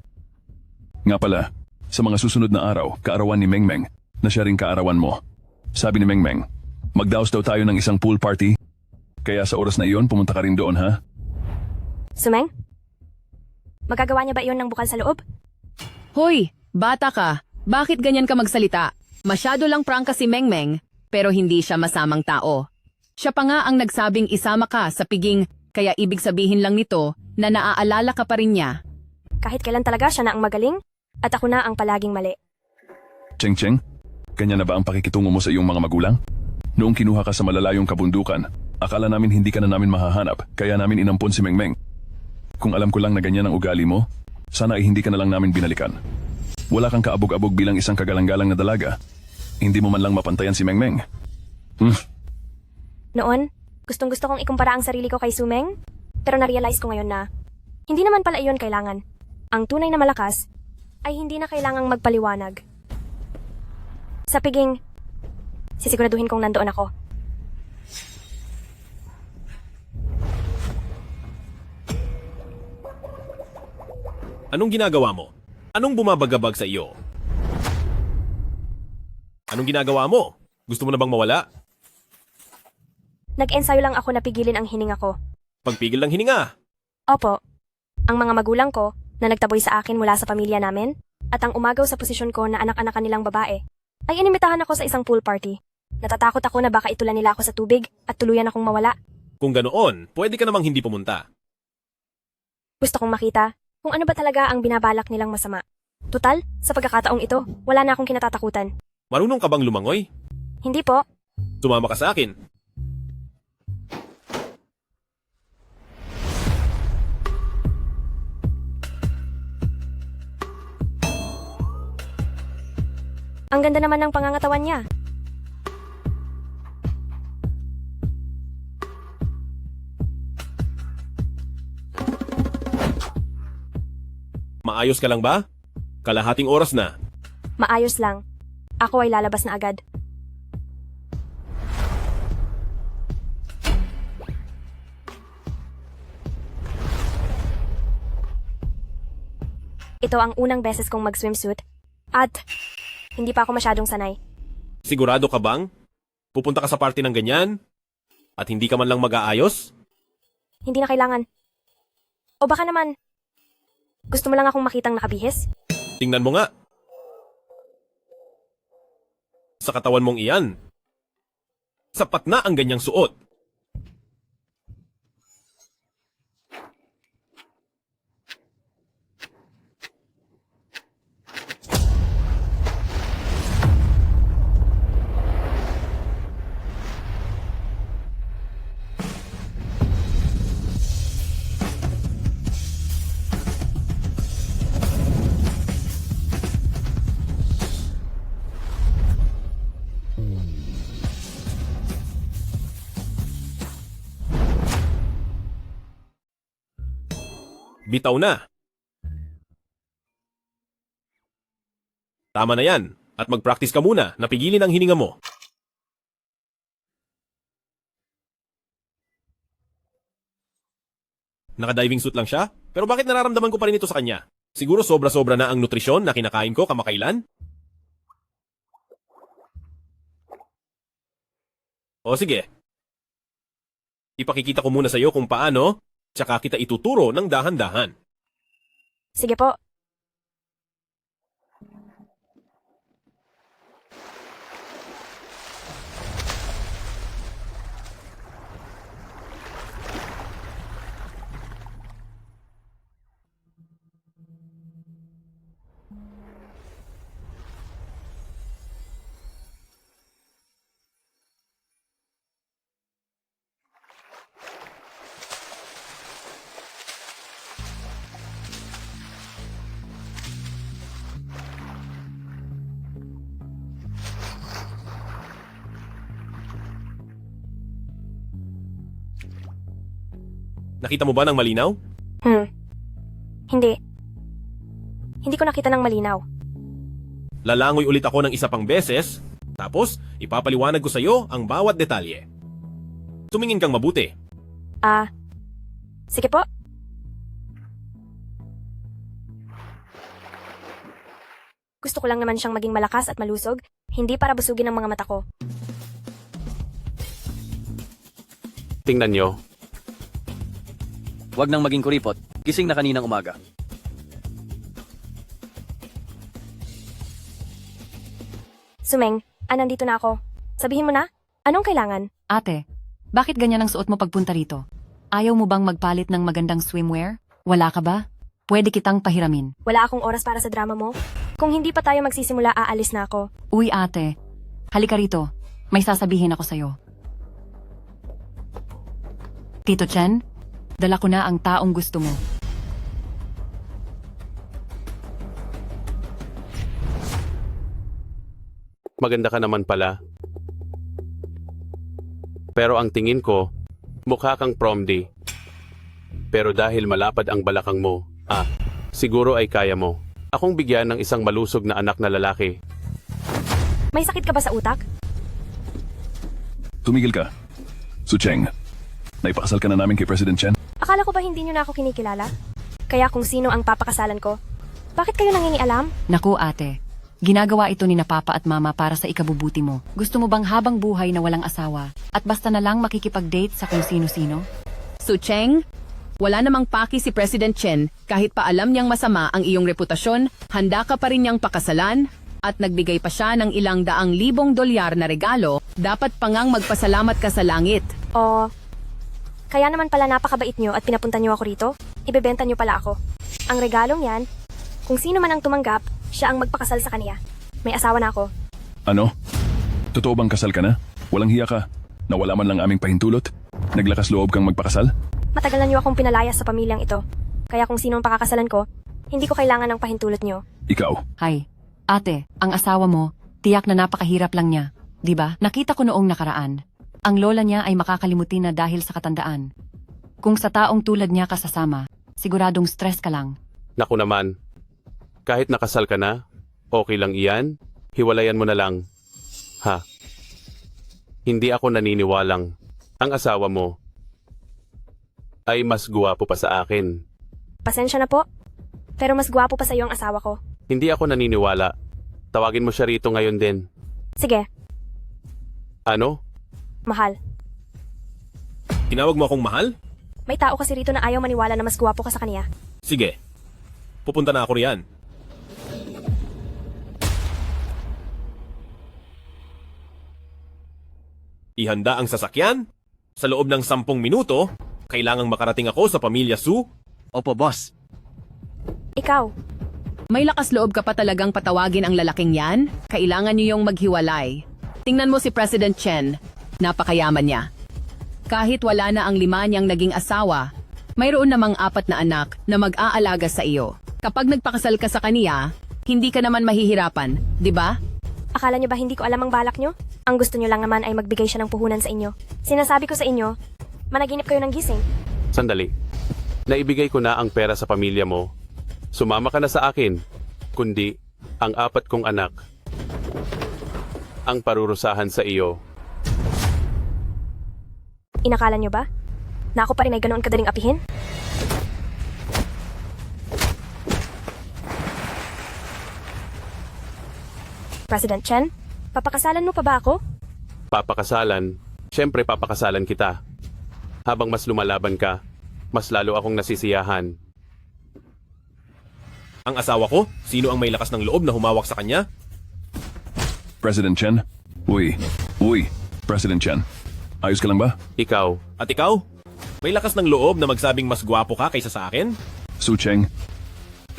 Nga pala, sa mga susunod na araw, kaarawan ni Mengmeng, na siya ring kaarawan mo. Sabi ni Mengmeng, magdaos daw tayo ng isang pool party. Kaya sa oras na iyon, pumunta ka rin doon, ha? Sumeng? Magagawa niya ba iyon ng bukal sa loob? Hoy, bata ka. Bakit ganyan ka magsalita? Masyado lang prangka si Mengmeng, pero hindi siya masamang tao. Siya pa nga ang nagsabing isama ka sa piging, kaya ibig sabihin lang nito na naaalala ka pa rin niya. Kahit kailan talaga siya na ang magaling, at ako na ang palaging mali. Cheng Cheng, kanya na ba ang pakikitungo mo sa iyong mga magulang? Noong kinuha ka sa malalayong kabundukan, akala namin hindi ka na namin mahahanap, kaya namin inampon si Mengmeng. Kung alam ko lang na ganyan ang ugali mo, sana ay hindi ka na lang namin binalikan. Wala kang kaabog-abog bilang isang kagalang-galang na dalaga. Hindi mo man lang mapantayan si Mengmeng. Noon, gustong-gusto kong ikumpara ang sarili ko kay Sumeng, pero na-realize ko ngayon na hindi naman pala iyon kailangan. Ang tunay na malakas ay hindi na kailangang magpaliwanag. Sa piging, sisiguraduhin kong nandoon ako. Anong ginagawa mo? Anong bumabagabag sa iyo? Anong ginagawa mo? Gusto mo na bang mawala? Nag-ensayo lang ako na pigilin ang hininga ko. Pagpigil ng hininga. Opo, ang mga magulang ko na nagtaboy sa akin mula sa pamilya namin at ang umagaw sa posisyon ko na anak-anakan nilang babae ay inimitahan ako sa isang pool party. Natatakot ako na baka itulan nila ako sa tubig at tuluyan akong mawala. Kung ganoon, pwede ka namang hindi pumunta. Gusto kong makita kung ano ba talaga ang binabalak nilang masama. Tutal, sa pagkakataong ito, wala na akong kinatatakutan. Marunong ka bang lumangoy? Hindi po. Sumama ka sa akin. Ang ganda naman ng pangangatawan niya. Maayos ka lang ba? Kalahating oras na. Maayos lang. Ako ay lalabas na agad. Ito ang unang beses kong mag-swimsuit at hindi pa ako masyadong sanay. Sigurado ka bang? Pupunta ka sa party ng ganyan? At hindi ka man lang mag-aayos? Hindi na kailangan. O baka naman, gusto mo lang akong makitang nakabihis? Tingnan mo nga. Sa katawan mong iyan, sapat na ang ganyang suot. Bitaw na. Tama na yan. At mag-practice ka muna. Napigilin ang hininga mo. Naka-diving suit lang siya? Pero bakit nararamdaman ko pa rin ito sa kanya? Siguro sobra-sobra na ang nutrisyon na kinakain ko kamakailan? O sige. Ipakikita ko muna sa iyo kung paano, tsaka kita ituturo ng dahan-dahan. Sige po. Nakita mo ba ng malinaw? Hindi. Hindi ko nakita ng malinaw. Lalangoy ulit ako ng isa pang beses, tapos ipapaliwanag ko sa iyo ang bawat detalye. Tumingin kang mabuti. Sige po. Gusto ko lang naman siyang maging malakas at malusog, hindi para busugin ang mga mata ko. Tingnan nyo. Huwag nang maging kuripot. Gising na kaninang umaga. Sumeng, nandito na ako. Sabihin mo na, anong kailangan? Ate, bakit ganyan ang suot mo pagpunta rito? Ayaw mo bang magpalit ng magandang swimwear? Wala ka ba? Pwede kitang pahiramin. Wala akong oras para sa drama mo. Kung hindi pa tayo magsisimula, aalis na ako. Uy ate, halika rito. May sasabihin ako sa'yo. Tito Chen, dala ko na ang taong gusto mo. Maganda ka naman pala. Pero ang tingin ko, mukha kang prom day. Pero dahil malapad ang balakang mo, siguro ay kaya mo. Akong bigyan ng isang malusog na anak na lalaki. May sakit ka ba sa utak? Tumigil ka. Su Cheng, naipakasal ka na namin kay President Chen? Akala ko ba hindi niyo na ako kinikilala? Kaya kung sino ang papakasalan ko, bakit kayo nangingialam? Naku ate, ginagawa ito ni na papa at mama para sa ikabubuti mo. Gusto mo bang habang buhay na walang asawa at basta na lang makikipag-date sa kung sino-sino? Su Cheng, wala namang paki si President Chen kahit pa alam niyang masama ang iyong reputasyon, handa ka pa rin niyang pakasalan at nagbigay pa siya ng ilang daang libong dolyar na regalo, dapat pa ngang magpasalamat ka sa langit. Kaya naman pala napakabait niyo at pinapunta niyo ako rito. Ibebenta niyo pala ako. Ang regalong yan, kung sino man ang tumanggap, siya ang magpakasal sa kanya. May asawa na ako. Ano? Totoo bang kasal ka na? Walang hiya ka? Nawala man lang aming pahintulot? Naglakas loob kang magpakasal? Matagal na niyo akong pinalayas sa pamilyang ito. Kaya kung sino ang pakakasalan ko, hindi ko kailangan ng pahintulot niyo. Ikaw. Hay, ate, ang asawa mo, tiyak na napakahirap lang niya. Diba? Nakita ko noong nakaraan. Ang lola niya ay makakalimutin na dahil sa katandaan. Kung sa taong tulad niya ka sasama, siguradong stress ka lang. Naku naman, kahit nakasal ka na, okay lang iyan, hiwalayan mo na lang. Ha? Hindi ako naniniwalang ang asawa mo ay mas guwapo pa sa akin. Pasensya na po, pero mas gwapo pa sa iyo ang asawa ko. Hindi ako naniniwala. Tawagin mo siya rito ngayon din. Sige, Ano? mahal. Tinawag mo akong mahal? May tao kasi rito na ayaw maniwala na mas gwapo ka sa kanya. Sige. Pupunta na ako riyan. Ihanda ang sasakyan. Sa loob ng 10 minuto, kailangang makarating ako sa pamilya Su. Opo, boss. Ikaw, May lakas loob ka pa talagang patawagin ang lalaking yan? Kailangan niyo yung maghiwalay. Tingnan mo si President Chen. Napakayaman niya. Kahit wala na ang 5 niyang naging asawa, mayroon namang 4 na anak na mag-aalaga sa iyo. Kapag nagpakasal ka sa kaniya, hindi ka naman mahihirapan, di ba? akala niyo ba hindi ko alam ang balak niyo? Ang gusto niyo lang naman ay magbigay siya ng puhunan sa inyo. Sinasabi ko sa inyo, managinip kayo ng gising. Sandali. Naibigay ko na ang pera sa pamilya mo. Sumama ka na sa akin, kundi ang 4 kong anak ang parurusahan sa iyo. Inakala niyo ba? Na ako pa rin ay ganoon kadaling apihin? President Chen, papakasalan mo pa ba ako? Papakasalan? Siyempre papakasalan kita. Habang mas lumalaban ka, mas lalo akong nasisiyahan. Ang asawa ko? Sino ang may lakas ng loob na humawak sa kanya? President Chen? Uy, President Chen. Ayos ka lang ba? Ikaw. At ikaw? May lakas ng loob na magsabing mas gwapo ka kaysa sa akin? Su Cheng,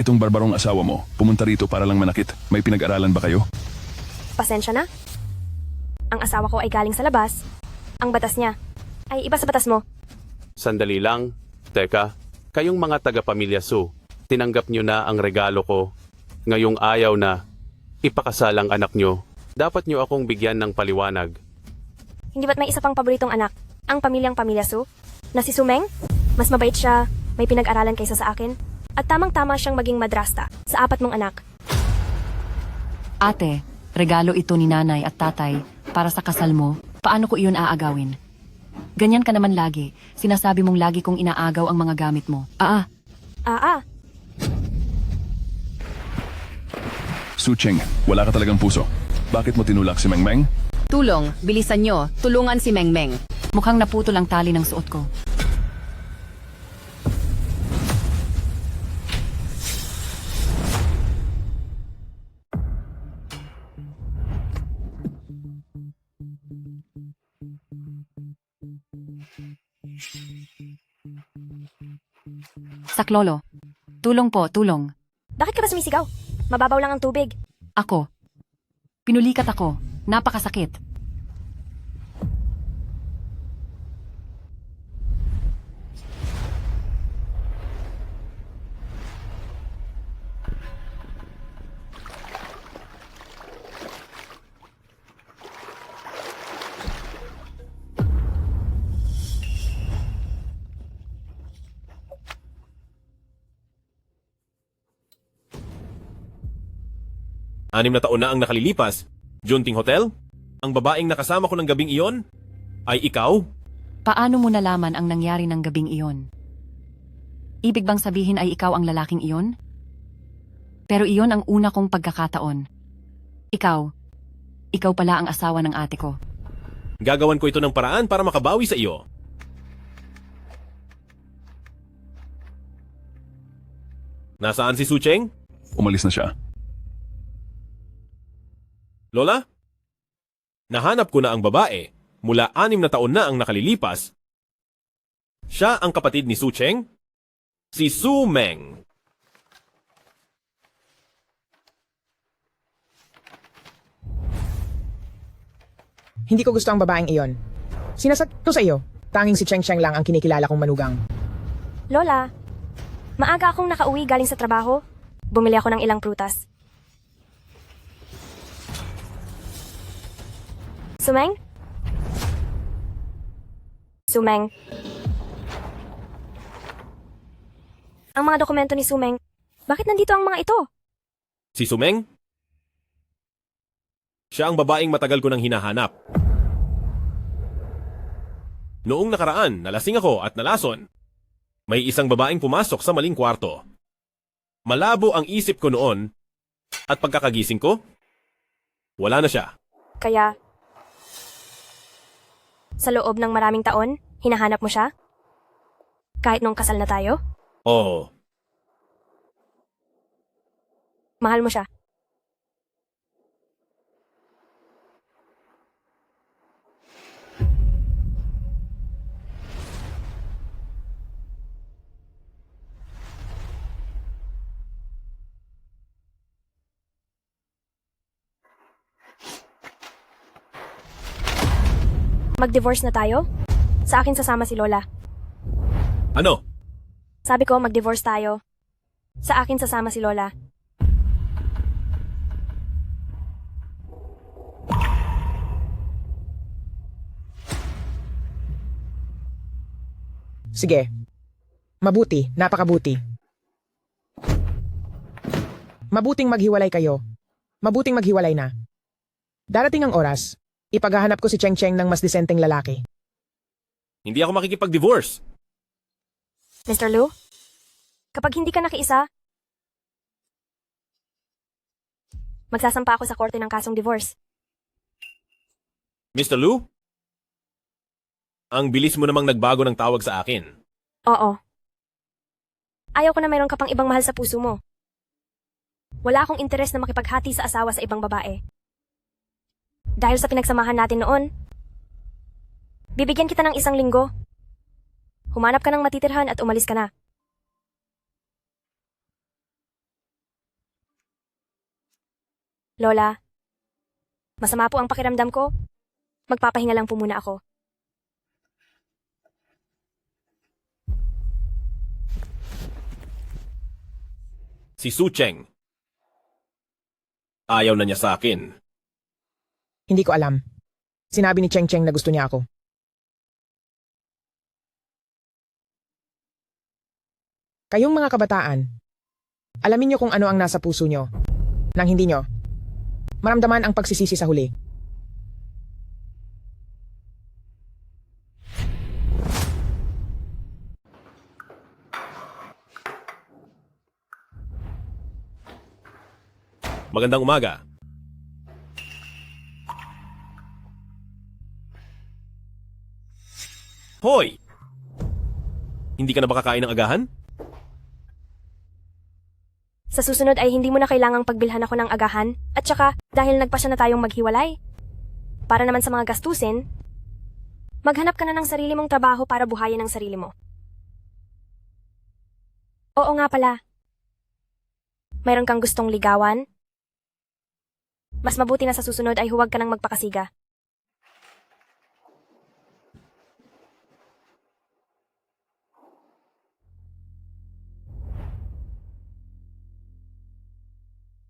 itong barbarong asawa mo, pumunta rito para lang manakit. May pinag-aralan ba kayo? Pasensya na. Ang asawa ko ay galing sa labas. Ang batas niya ay iba sa batas mo. Sandali lang. Teka, kayong mga taga-pamilya Su, tinanggap nyo na ang regalo ko. Ngayong ayaw na ipakasal ang anak nyo. Dapat nyo akong bigyan ng paliwanag. Hindi ba't may isa pang paboritong anak? Ang pamilya Su? Na si Sumeng? Mas mabait siya, may pinag-aralan kaysa sa akin. At tamang-tama siyang maging madrasta sa 4 mong anak. Ate, regalo ito ni nanay at tatay para sa kasal mo. Paano ko iyon aagawin? Ganyan ka naman lagi. Sinasabi mong lagi kong inaagaw ang mga gamit mo. Su Cheng, wala ka talagang puso. Bakit mo tinulak si Meng Meng? Tulong, bilisan nyo. Tulungan si Mengmeng. Mukhang naputol ang tali ng suot ko. Saklolo. Tulong po, tulong. Bakit ka ba sumisigaw? Mababaw lang ang tubig. Ako. Pinulikat ako. Napakasakit. Anim na taon na ang nakalilipas. Junting Hotel? Ang babaeng nakasama ko ng gabing iyon? Ay ikaw? Paano mo nalaman ang nangyari ng gabing iyon? Ibig bang sabihin ay ikaw ang lalaking iyon? Pero iyon ang una kong pagkakataon. Ikaw pala ang asawa ng ate ko. Gagawan ko ito ng paraan para makabawi sa iyo. Nasaan si Su Cheng? Umalis na siya. Lola? Nahanap ko na ang babae mula 6 na taon na ang nakalilipas. Siya ang kapatid ni Su Cheng? Si Su Meng. Hindi ko gusto ang babaeng iyon. Sinasat ko sa iyo, tanging si Cheng Cheng lang ang kinikilala kong manugang. Lola, maaga akong nakauwi galing sa trabaho. Bumili ako ng ilang prutas. Sumeng? Sumeng. Ang mga dokumento ni Sumeng, bakit nandito ang mga ito? Si Sumeng? Siya ang babaeng matagal ko nang hinahanap. Noong nakaraan, nalasing ako at nalason. May isang babaeng pumasok sa maling kwarto. Malabo ang isip ko noon at pagkakagising ko, wala na siya. Kaya, sa loob ng maraming taon, hinahanap mo siya? Kahit nung kasal na tayo? Oo. Mahal mo siya? Mag-divorce na tayo? Sa akin sasama si Lola. Ano? Sabi ko, mag-divorce tayo. Sa akin sasama si Lola. Sige. Mabuti, napakabuti. Mabuting maghiwalay kayo. Mabuting maghiwalay na. Darating ang oras, ipaghahanap ko si Cheng Cheng ng mas disenteng lalaki. Hindi ako makikipag-divorce. Mr. Lu, kapag hindi ka nakiisa, magsasampa ako sa korte ng kasong divorce. Mr. Lu? Ang bilis mo namang nagbago ng tawag sa akin. Oo. Ayaw ko na mayroon ka pang ibang mahal sa puso mo. Wala akong interes na makipaghati sa asawa sa ibang babae. Dahil sa pinagsamahan natin noon, bibigyan kita ng 1 linggo. Humanap ka ng matitirhan at umalis ka na. Lola, masama po ang pakiramdam ko. Magpapahinga lang po muna ako. Si Su Cheng. Ayaw na niya sa akin. Hindi ko alam. Sinabi ni Cheng Cheng na gusto niya ako. Kayong mga kabataan, alamin niyo kung ano ang nasa puso niyo. Nang hindi niyo, maramdaman ang pagsisisi sa huli. Magandang umaga. Hoy! Hindi ka na ba kakain ng agahan? Sa susunod ay hindi mo na kailangang pagbilhan ako ng agahan at saka dahil nagpasya na tayong maghiwalay. Para naman sa mga gastusin, maghanap ka na ng sarili mong trabaho para buhayin ang sarili mo. Oo nga pala. Mayroon kang gustong ligawan? Mas mabuti na sa susunod ay huwag ka nang magpakasiga.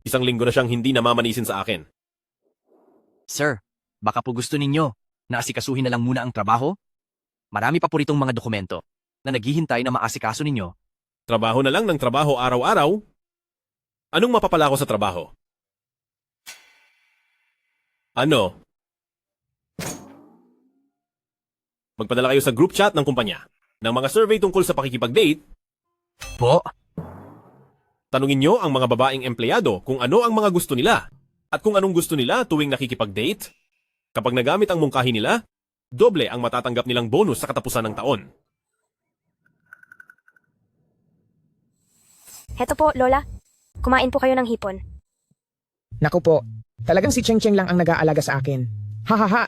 Isang linggo na siyang hindi namamanisin sa akin. Sir, baka po gusto ninyo na asikasuhin na lang muna ang trabaho? Marami pa po ritong mga dokumento na naghihintay na maasikaso ninyo. Trabaho na lang ng trabaho araw-araw? Anong mapapala ko sa trabaho? Ano? Magpadala kayo sa group chat ng kumpanya ng mga survey tungkol sa pakikipag-date. Po? Tanungin nyo ang mga babaeng empleyado kung ano ang mga gusto nila at kung anong gusto nila tuwing nakikipag-date. Kapag nagamit ang mungkahi nila, doble ang matatanggap nilang bonus sa katapusan ng taon. Heto po, Lola. Kumain po kayo ng hipon. Naku po, talagang si Cheng Cheng lang ang nag-aalaga sa akin. Ha ha ha!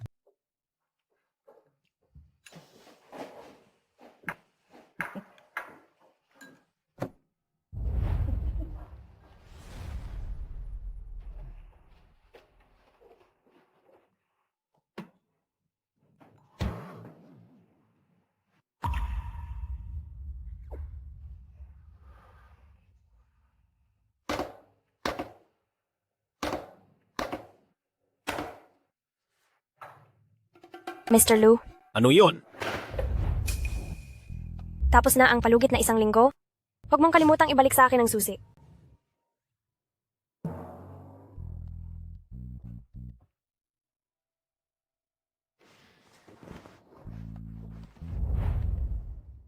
Mr. Lu, Ano yon? tapos na ang palugit na 1 linggo? Huwag mong kalimutang ibalik sa akin ang susi.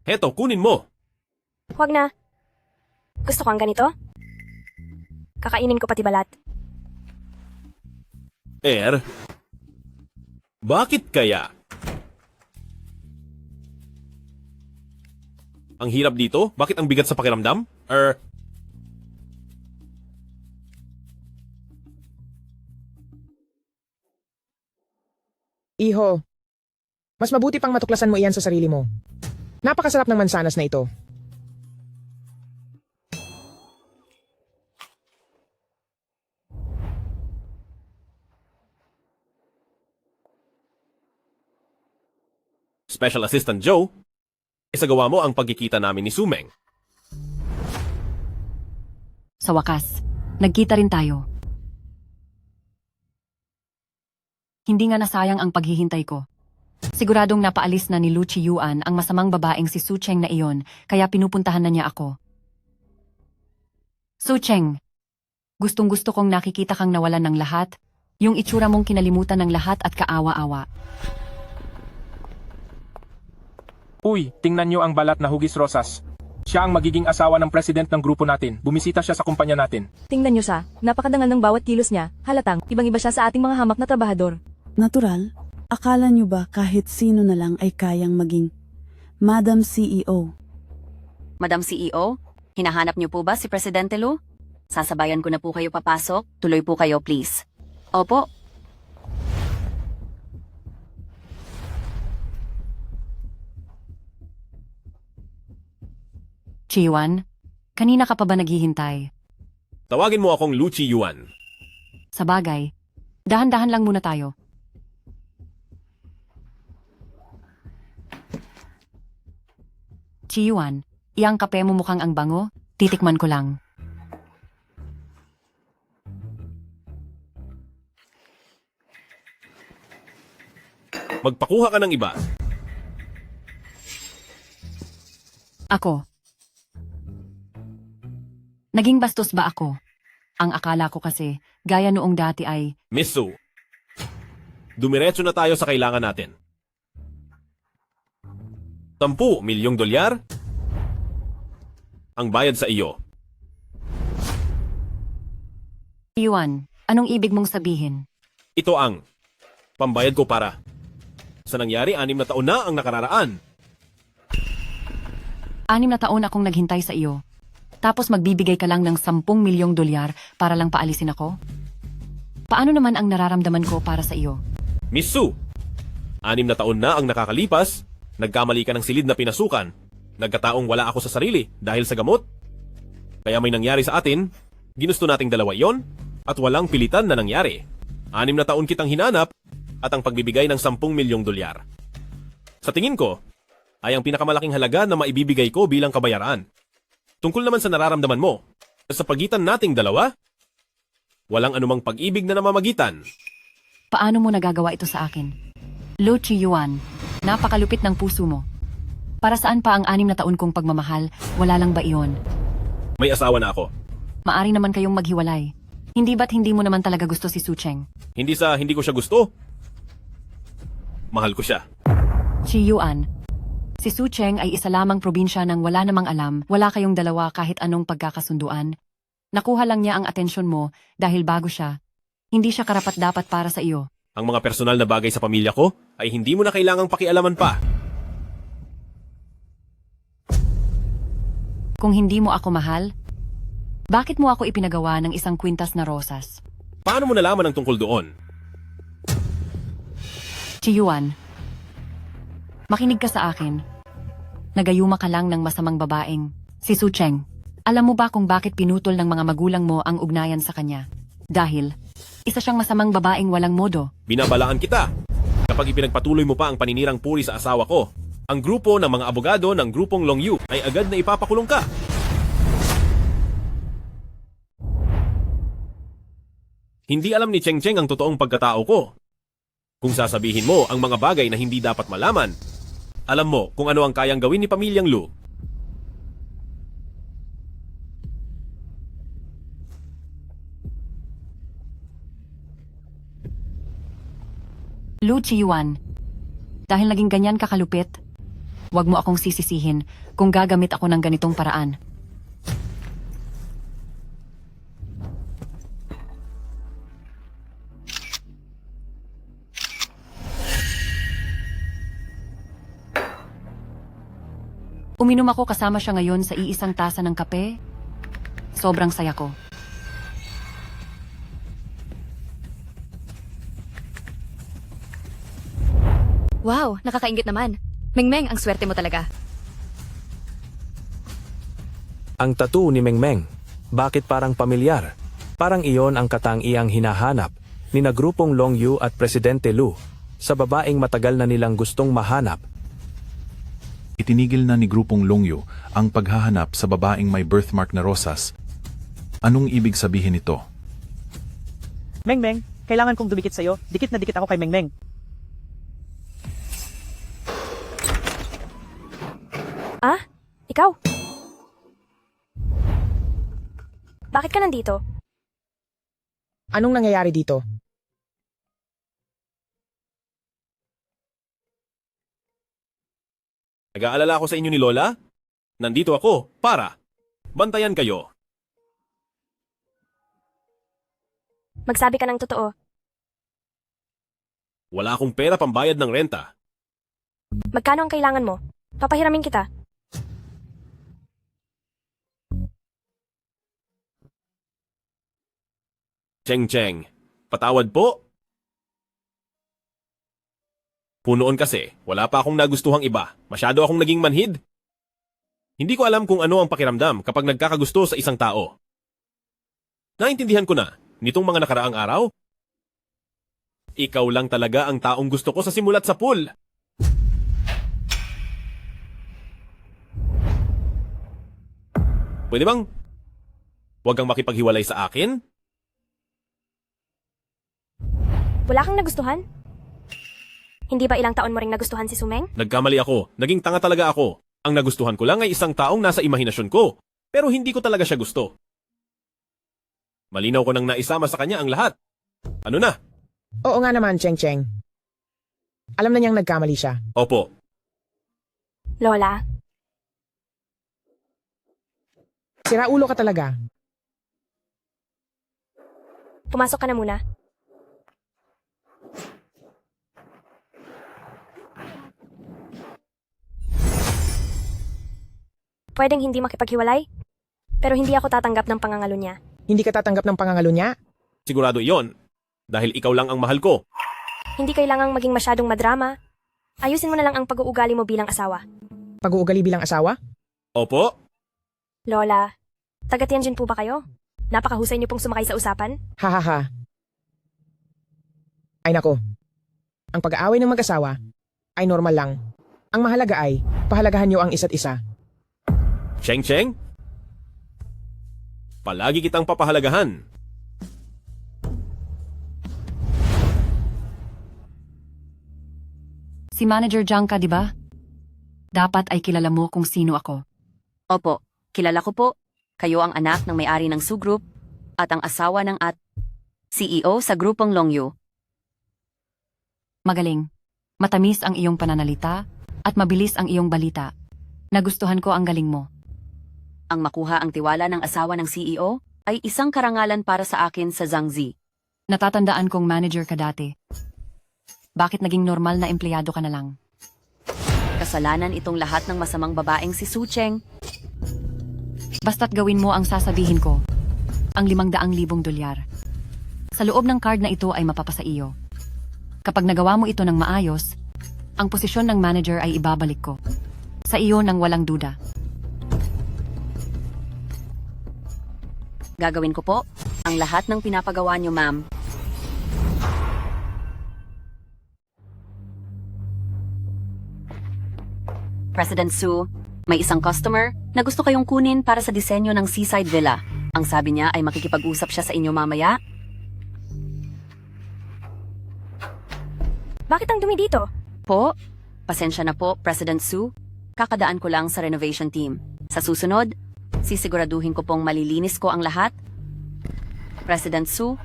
Heto, kunin mo. Huwag na. Gusto ko ang ganito? Kakainin ko pati balat. Bakit kaya? Ang hirap dito? Bakit ang bigat sa pakiramdam? Iho, mas mabuti pang matuklasan mo iyan sa sarili mo. Napakasarap ng mansanas na ito. Special Assistant Joe, isagawa mo ang pagkikita namin ni Sumeng. Sa wakas, nagkita rin tayo. Hindi nga nasayang ang paghihintay ko. Siguradong napaalis na ni Lu Chiyuan ang masamang babaeng si Su Cheng na iyon, kaya pinupuntahan na niya ako. Su Cheng, gustong-gusto kong nakikita kang nawalan ng lahat, yung itsura mong kinalimutan ng lahat at kaawa-awa. Uy, tingnan nyo ang balat na hugis rosas. Siya ang magiging asawa ng president ng grupo natin. Bumisita siya sa kumpanya natin. Tingnan nyo siya, napakadangal ng bawat kilos niya, halatang ibang-iba siya sa ating mga hamak na trabahador. Natural, akala nyo ba kahit sino na lang ay kayang maging Madam CEO? Madam CEO, hinahanap niyo po ba si Presidente Lu? Sasabayan ko na po kayo papasok. Tuloy po kayo, please. Opo. Chiyuan, kanina ka pa ba naghihintay? Tawagin mo akong Lu Chiyuan. Sa bagay, dahan-dahan lang muna tayo. Chiyuan, iyang kape mo mukhang ang bango, titikman ko lang. Magpakuha ka ng iba. Ako. Naging bastos ba ako? Ang akala ko kasi, gaya noong dati ay, Miss Su, dumiretso na tayo sa kailangan natin. 10 milyong dolyar ang bayad sa iyo. Chiyuan, anong ibig mong sabihin? Ito ang pambayad ko para sa nangyari 6 na taon na ang nakararaan. 6 na taon akong naghintay sa iyo. Tapos magbibigay ka lang ng 10 milyong dolyar para lang paalisin ako? Paano naman ang nararamdaman ko para sa iyo? Miss Su, 6 na taon na ang nakakalipas, nagkamali ka ng silid na pinasukan, nagkataong wala ako sa sarili dahil sa gamot. Kaya may nangyari sa atin, ginusto nating dalawa iyon, at walang pilitan na nangyari. 6 na taon kitang hinanap, at ang pagbibigay ng 10 milyong dolyar. Sa tingin ko, ay ang pinakamalaking halaga na maibibigay ko bilang kabayaran. Tungkol naman sa nararamdaman mo, sa pagitan nating dalawa, walang anumang pag-ibig na namamagitan. Paano mo nagagawa ito sa akin? Lu Chiyuan, napakalupit ng puso mo. Para saan pa ang 6 na taon kong pagmamahal, wala lang ba iyon? May asawa na ako. Maari naman kayong maghiwalay. Hindi ba't hindi mo naman talaga gusto si Su Cheng? Hindi sa hindi ko siya gusto. Mahal ko siya. Chiyuan, si Su Cheng ay isa lamang probinsya nang wala namang alam, wala kayong dalawa kahit anong pagkakasunduan. Nakuha lang niya ang atensyon mo dahil bago siya. Hindi siya karapat-dapat para sa iyo. Ang mga personal na bagay sa pamilya ko ay hindi mo na kailangang pakialaman pa. Kung hindi mo ako mahal, bakit mo ako ipinagawa ng isang kwintas na rosas? Paano mo nalaman ang tungkol doon? Chiyuan, makinig ka sa akin. Nagayuma ka lang ng masamang babaeng, si Su Cheng. Alam mo ba kung bakit pinutol ng mga magulang mo ang ugnayan sa kanya? Dahil, isa siyang masamang babaeng walang modo. Binabalaan kita. Kapag ipinagpatuloy mo pa ang paninirang puri sa asawa ko, ang grupo ng mga abogado ng grupong Long Yu ay agad na ipapakulong ka. Hindi alam ni Cheng Cheng ang totoong pagkatao ko. Kung sasabihin mo ang mga bagay na hindi dapat malaman, alam mo kung ano ang kayang gawin ni Pamilyang Lu. Lu Chiyuan, dahil naging ganyan kakalupit, huwag mo akong sisisihin kung gagamit ako ng ganitong paraan. Uminom ako kasama siya ngayon sa iisang tasa ng kape. Sobrang saya ko. Wow, nakakaingit naman. Mengmeng, ang swerte mo talaga. Ang tattoo ni Mengmeng, bakit parang pamilyar? Parang iyon ang katangiang hinahanap ni na grupong Long Yu at Presidente Lu sa babaeng matagal na nilang gustong mahanap. Itinigil na ni grupong Long Yu ang paghahanap sa babaeng may birthmark na rosas. Anong ibig sabihin nito? Mengmeng, kailangan kong dumikit sa'yo. Dikit na dikit ako kay Mengmeng. Ikaw? Bakit ka nandito? Anong nangyayari dito? Nag-aalala ako sa inyo ni Lola? Nandito ako para bantayan kayo. Magsabi ka ng totoo. Wala akong pera pambayad ng renta. Magkano ang kailangan mo? Papahiramin kita. Cheng, patawad po. Punoon kasi, wala pa akong nagustuhang iba. Masyado akong naging manhid. Hindi ko alam kung ano ang pakiramdam kapag nagkakagusto sa isang tao. Naintindihan ko na, nitong mga nakaraang araw, ikaw lang talaga ang taong gusto ko sa simulat sa pool. Pwede bang huwag kang makipaghiwalay sa akin? Wala kang nagustuhan? Hindi ba ilang taon mo ring nagustuhan si Sumeng? Nagkamali ako. Naging tanga talaga ako. Ang nagustuhan ko lang ay isang taong nasa imahinasyon ko. Pero hindi ko talaga siya gusto. Malinaw ko nang naisama sa kanya ang lahat. Ano na? Oo nga naman, Cheng Cheng. Alam na niyang nagkamali siya. Opo. Lola, Sira ulo ka talaga. pumasok ka na muna. Pwedeng hindi makipaghiwalay, pero hindi ako tatanggap ng pangangalo niya. Hindi ka tatanggap ng pangangalo niya? Sigurado iyon. Dahil ikaw lang ang mahal ko. Hindi kailangang maging masyadong madrama. Ayusin mo na lang ang pag-uugali mo bilang asawa. Pag-uugali bilang asawa? Opo. Lola, taga-Tianjin po ba kayo? Napakahusay niyo pong sumakay sa usapan. Hahaha. Ay nako. Ang pag-aaway ng mag-asawa ay normal lang. Ang mahalaga ay pahalagahan niyo ang isa't isa. Cheng, palagi kitang papahalagahan. Si Manager Jiang ka, di ba? Dapat ay kilala mo kung sino ako. Opo, kilala ko po. Kayo ang anak ng may-ari ng Su Group at ang asawa ng CEO sa grupong Longyu. Magaling. Matamis ang iyong pananalita at mabilis ang iyong balita. Nagustuhan ko ang galing mo. Ang makuha ang tiwala ng asawa ng CEO ay isang karangalan para sa akin sa Zhangzi. Natatandaan kong manager ka dati. Bakit naging normal na empleyado ka na lang? Kasalanan itong lahat ng masamang babaeng si Su Cheng. Basta't gawin mo ang sasabihin ko. Ang 500,000 dolyar. Sa loob ng card na ito ay mapapasa iyo. Kapag nagawa mo ito ng maayos, ang posisyon ng manager ay ibabalik ko. Sa iyo nang walang duda. Gagawin ko po ang lahat ng pinapagawa niyo, ma'am. President Su, may isang customer na gusto kayong kunin para sa disenyo ng Seaside Villa. Ang sabi niya ay makikipag-usap siya sa inyo mamaya. Bakit ang dumi dito? Po, pasensya na po, President Su. Kakadaan ko lang sa renovation team. Sa susunod, sisiguraduhin ko pong malilinis ko ang lahat. President Su,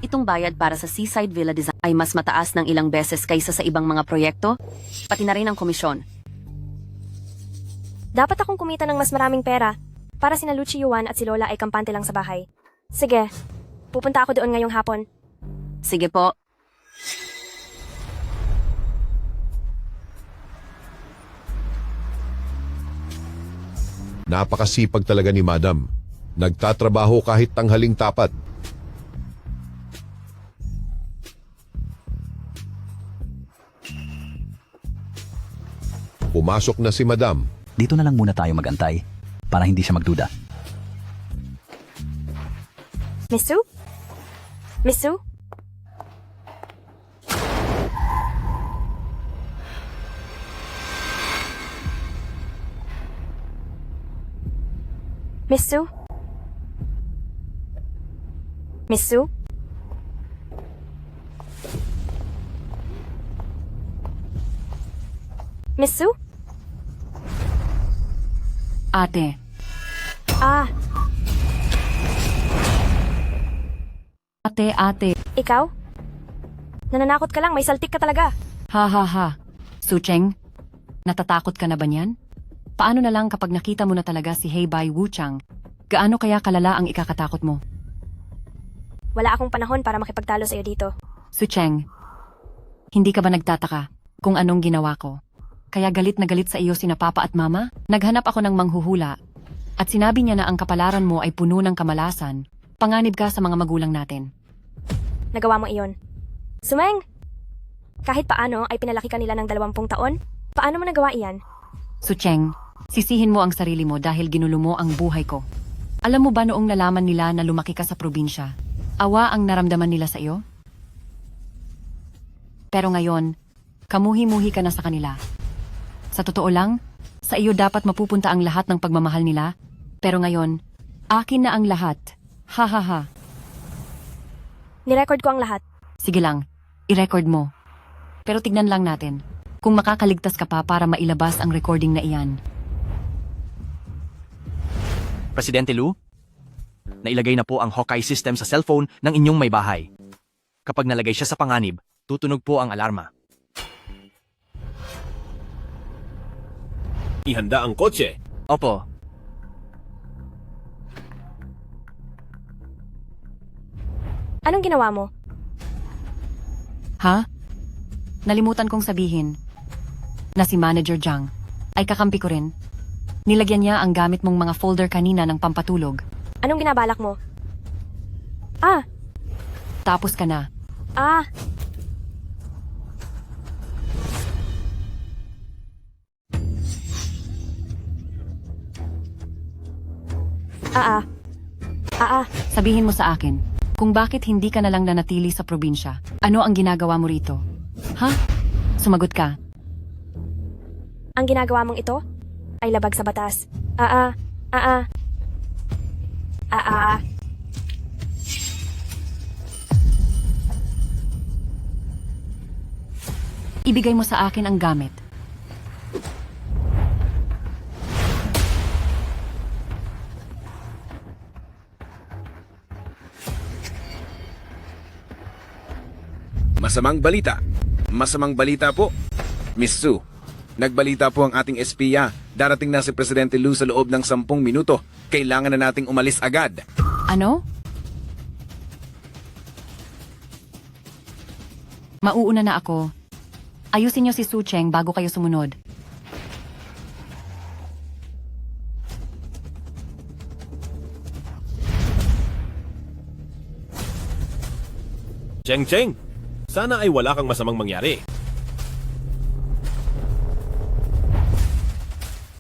itong bayad para sa Seaside Villa Design ay mas mataas ng ilang beses kaysa sa ibang mga proyekto, pati na rin ang komisyon. Dapat akong kumita ng mas maraming pera para sina Luchi Yuan at si Lola ay kampante lang sa bahay. Sige, pupunta ako doon ngayong hapon. Sige po. Napakasipag talaga ni Madam. Nagtatrabaho kahit tanghaling tapat. Pumasok na si Madam. Dito na lang muna tayo magantay para hindi siya magduda. Miss Su? Miss Su? Miss Su? Miss Su? Miss Su? Ate, Ah, ate. ikaw? Nananakot ka lang, may saltik ka talaga. Ha ha ha. Sucheng, natatakot ka na ba niyan? Paano na lang kapag nakita mo na talaga si Heibai Wuchang? Gaano kaya kalala ang ikakatakot mo? Wala akong panahon para makipagtalo sa'yo dito. Sucheng, hindi ka ba nagtataka kung anong ginawa ko? Kaya galit na galit sa iyo sina Papa at Mama? Naghanap ako ng manghuhula at sinabi niya na ang kapalaran mo ay puno ng kamalasan. Panganib ka sa mga magulang natin. Nagawa mo iyon. Sumeng! Kahit paano ay pinalaki ka nila ng 20 taon, paano mo nagawa iyan? Sucheng, sisihin mo ang sarili mo dahil ginulo mo ang buhay ko. Alam mo ba noong nalaman nila na lumaki ka sa probinsya, awa ang naramdaman nila sa iyo? Pero ngayon, kamuhi-muhi ka na sa kanila. Sa totoo lang, sa iyo dapat mapupunta ang lahat ng pagmamahal nila, pero ngayon, akin na ang lahat. Ha ha ha. Nirecord ko ang lahat. Sige lang, i-record mo. Pero tignan lang natin kung makakaligtas ka pa para mailabas ang recording na iyan. Presidente Lu, nailagay na po ang Hawkeye system sa cellphone ng inyong may bahay. Kapag nalagay siya sa panganib, tutunog po ang alarma. Ihanda ang kotse. Opo. Anong ginawa mo? Ha? Nalimutan kong sabihin na si Manager Jiang ay kakampi ko rin. Nilagyan niya ang gamit mong mga folder kanina ng pampatulog. Anong binabalak mo? Ah, Tapos ka na. ah. Ah, ah. Ah, ah. Sabihin mo sa akin kung bakit hindi ka na lang nanatili sa probinsya. Ano ang ginagawa mo rito? Ha? Sumagot ka. Ang ginagawa mong ito ay labag sa batas. Ah, ah. Ah, ah. Ah, ah, ah. Ibigay mo sa akin ang gamit. Masamang balita. Masamang balita po. Miss Sue, nagbalita po ang ating espiya. Darating na si Presidente Lu sa loob ng 10 minuto. Kailangan na nating umalis agad. Ano? Mauuna na ako. Ayusin niyo si Sucheng bago kayo sumunod. Cheng, sana ay wala kang masamang mangyari.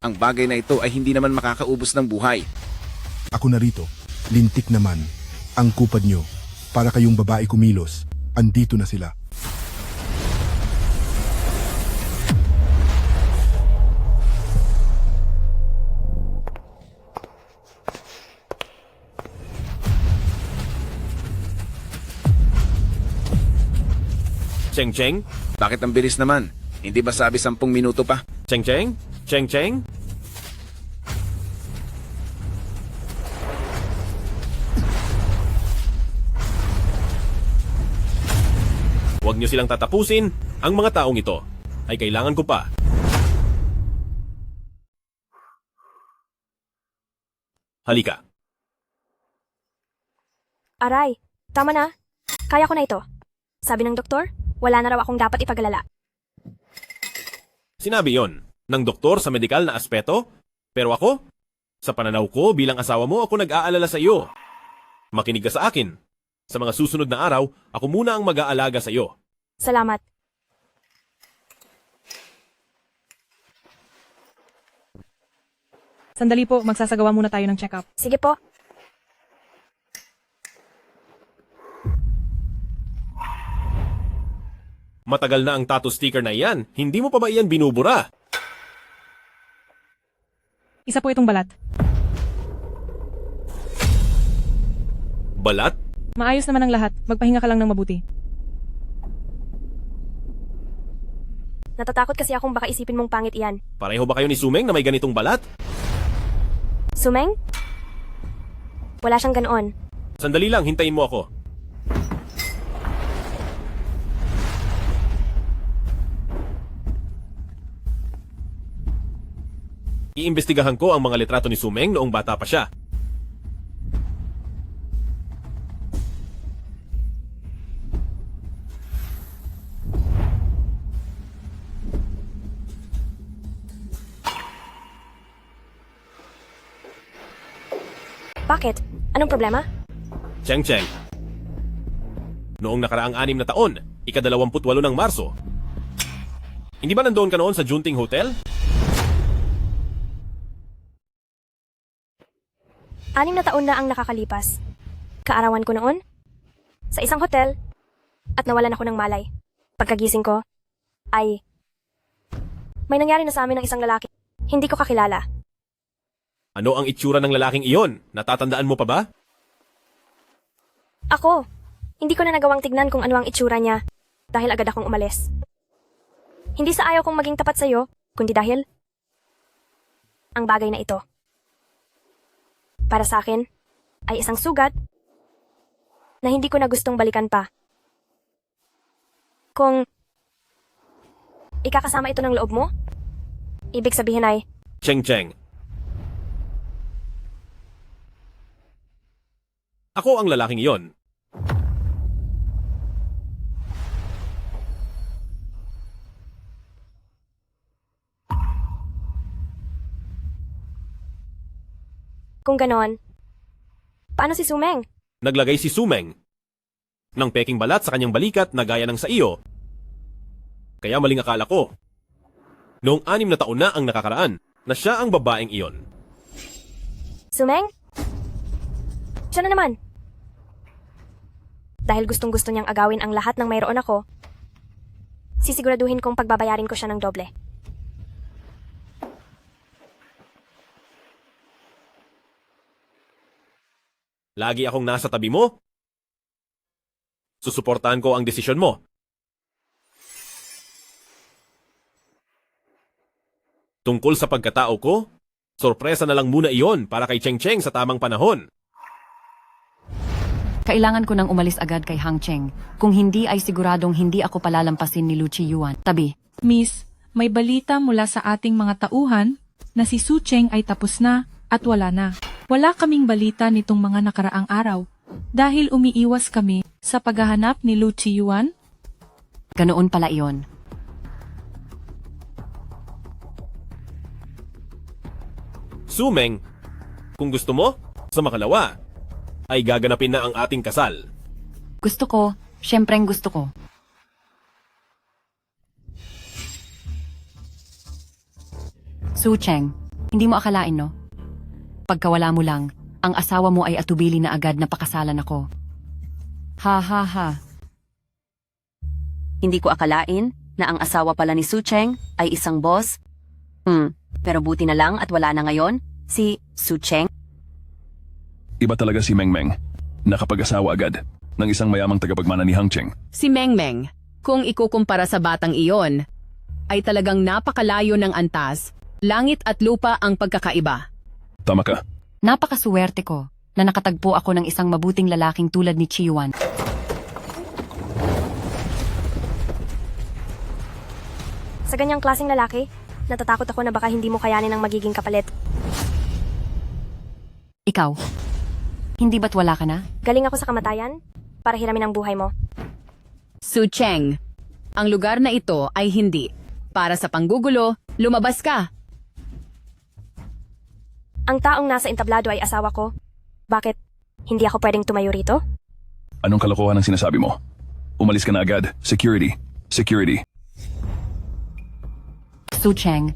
Ang bagay na ito ay hindi naman makakaubos ng buhay. Ako narito. Lintik naman. Ang kupad nyo. Para kayong babae kumilos. Andito na sila. Cheng? Bakit ang bilis naman? Hindi ba sabi 10 minuto pa? Cheng? Cheng? Huwag niyo silang tatapusin. Ang mga taong ito ay kailangan ko pa. Halika. Aray, tama na. Kaya ko na ito. Sabi ng doktor, wala na raw akong dapat ipag-alala. Sinabi yon ng doktor sa medikal na aspeto, pero ako, sa pananaw ko bilang asawa mo, ako nag-aalala sa iyo. Makinig ka sa akin. Sa mga susunod na araw, ako muna ang mag-aalaga sa iyo. Salamat. Sandali po, magsasagawa muna tayo ng check-up. Sige po. Matagal na ang tattoo sticker na iyan. Hindi mo pa ba iyan binubura? Isa po itong balat. Balat? Maayos naman ang lahat. Magpahinga ka lang ng mabuti. Natatakot kasi akong baka isipin mong pangit iyan. Pareho ba kayo ni Sumeng na may ganitong balat? Sumeng? Wala siyang ganoon. Sandali lang, hintayin mo ako. Iimbestigahan ko ang mga litrato ni Sumeng noong bata pa siya. Bakit? Anong problema? Cheng Cheng. Noong nakaraang 6 na taon, ika-28 ng Marso. Hindi ba nandoon ka noon sa Junting Hotel? 6 na taon na ang nakakalipas. Kaarawan ko noon, sa isang hotel, at nawalan ako ng malay. Pagkagising ko, ay may nangyari na sa amin ng isang lalaki. Hindi ko kakilala. Ano ang itsura ng lalaking iyon? Natatandaan mo pa ba? Ako, hindi ko na nagawang tignan kung ano ang itsura niya dahil agad akong umalis. Hindi sa ayaw kong maging tapat sa'yo, kundi dahil ang bagay na ito. Para sa akin, ay isang sugat na hindi ko na gustong balikan pa. Kung ikakasama ito ng loob mo, ibig sabihin ay, Cheng Cheng. Ako ang lalaking iyon. kung ganon, paano si Sumeng? Naglagay si Sumeng ng peking balat sa kanyang balikat na gaya ng sa iyo. Kaya maling akala ko. Noong 6 na taon na ang nakakaraan na siya ang babaeng iyon. Sumeng? Siya na naman. Dahil gustong-gusto niyang agawin ang lahat ng mayroon ako, sisiguraduhin kong pagbabayarin ko siya ng doble. Lagi akong nasa tabi mo. Susuportahan ko ang desisyon mo. Tungkol sa pagkatao ko, sorpresa na lang muna iyon para kay Cheng Cheng sa tamang panahon. Kailangan ko nang umalis agad kay Hang Cheng. Kung hindi ay siguradong hindi ako palalampasin ni Lu Chiyuan. Tabi. Miss, may balita mula sa ating mga tauhan na si Su Cheng ay tapos na at wala na. Wala kaming balita nitong mga nakaraang araw dahil umiiwas kami sa paghahanap ni Lu Chiyuan. Ganoon pala iyon. Sumeng, kung gusto mo, sa makalawa, ay gaganapin na ang ating kasal. Gusto ko, syempreng gusto ko. Su Cheng, hindi mo akalain no? Pagkawala mo lang, ang asawa mo ay atubili na agad na pakasalan ako. Ha ha ha. Hindi ko akalain na ang asawa pala ni Su Cheng ay isang boss. Pero buti na lang at wala na ngayon, si Su Cheng. Iba talaga si Meng Meng. Nakapag-asawa agad ng isang mayamang tagapagmana ni Hang Cheng. Si Meng Meng, kung ikukumpara sa batang iyon, ay talagang napakalayo ng antas, langit at lupa ang pagkakaiba. Tama ka. Napakasuwerte ko na nakatagpo ako ng isang mabuting lalaking tulad ni Chiyuan. Sa ganyang klaseng lalaki, natatakot ako na baka hindi mo kayanin ang magiging kapalit. Ikaw, hindi ba't wala ka na? Galing ako sa kamatayan para hiramin ang buhay mo. Su Cheng, ang lugar na ito ay hindi. Para sa panggugulo, lumabas ka. Ang taong nasa entablado ay asawa ko. Bakit? Hindi ako pwedeng tumayo rito? Anong kalokohan ang sinasabi mo? Umalis ka na agad. Security. Security. Su Cheng,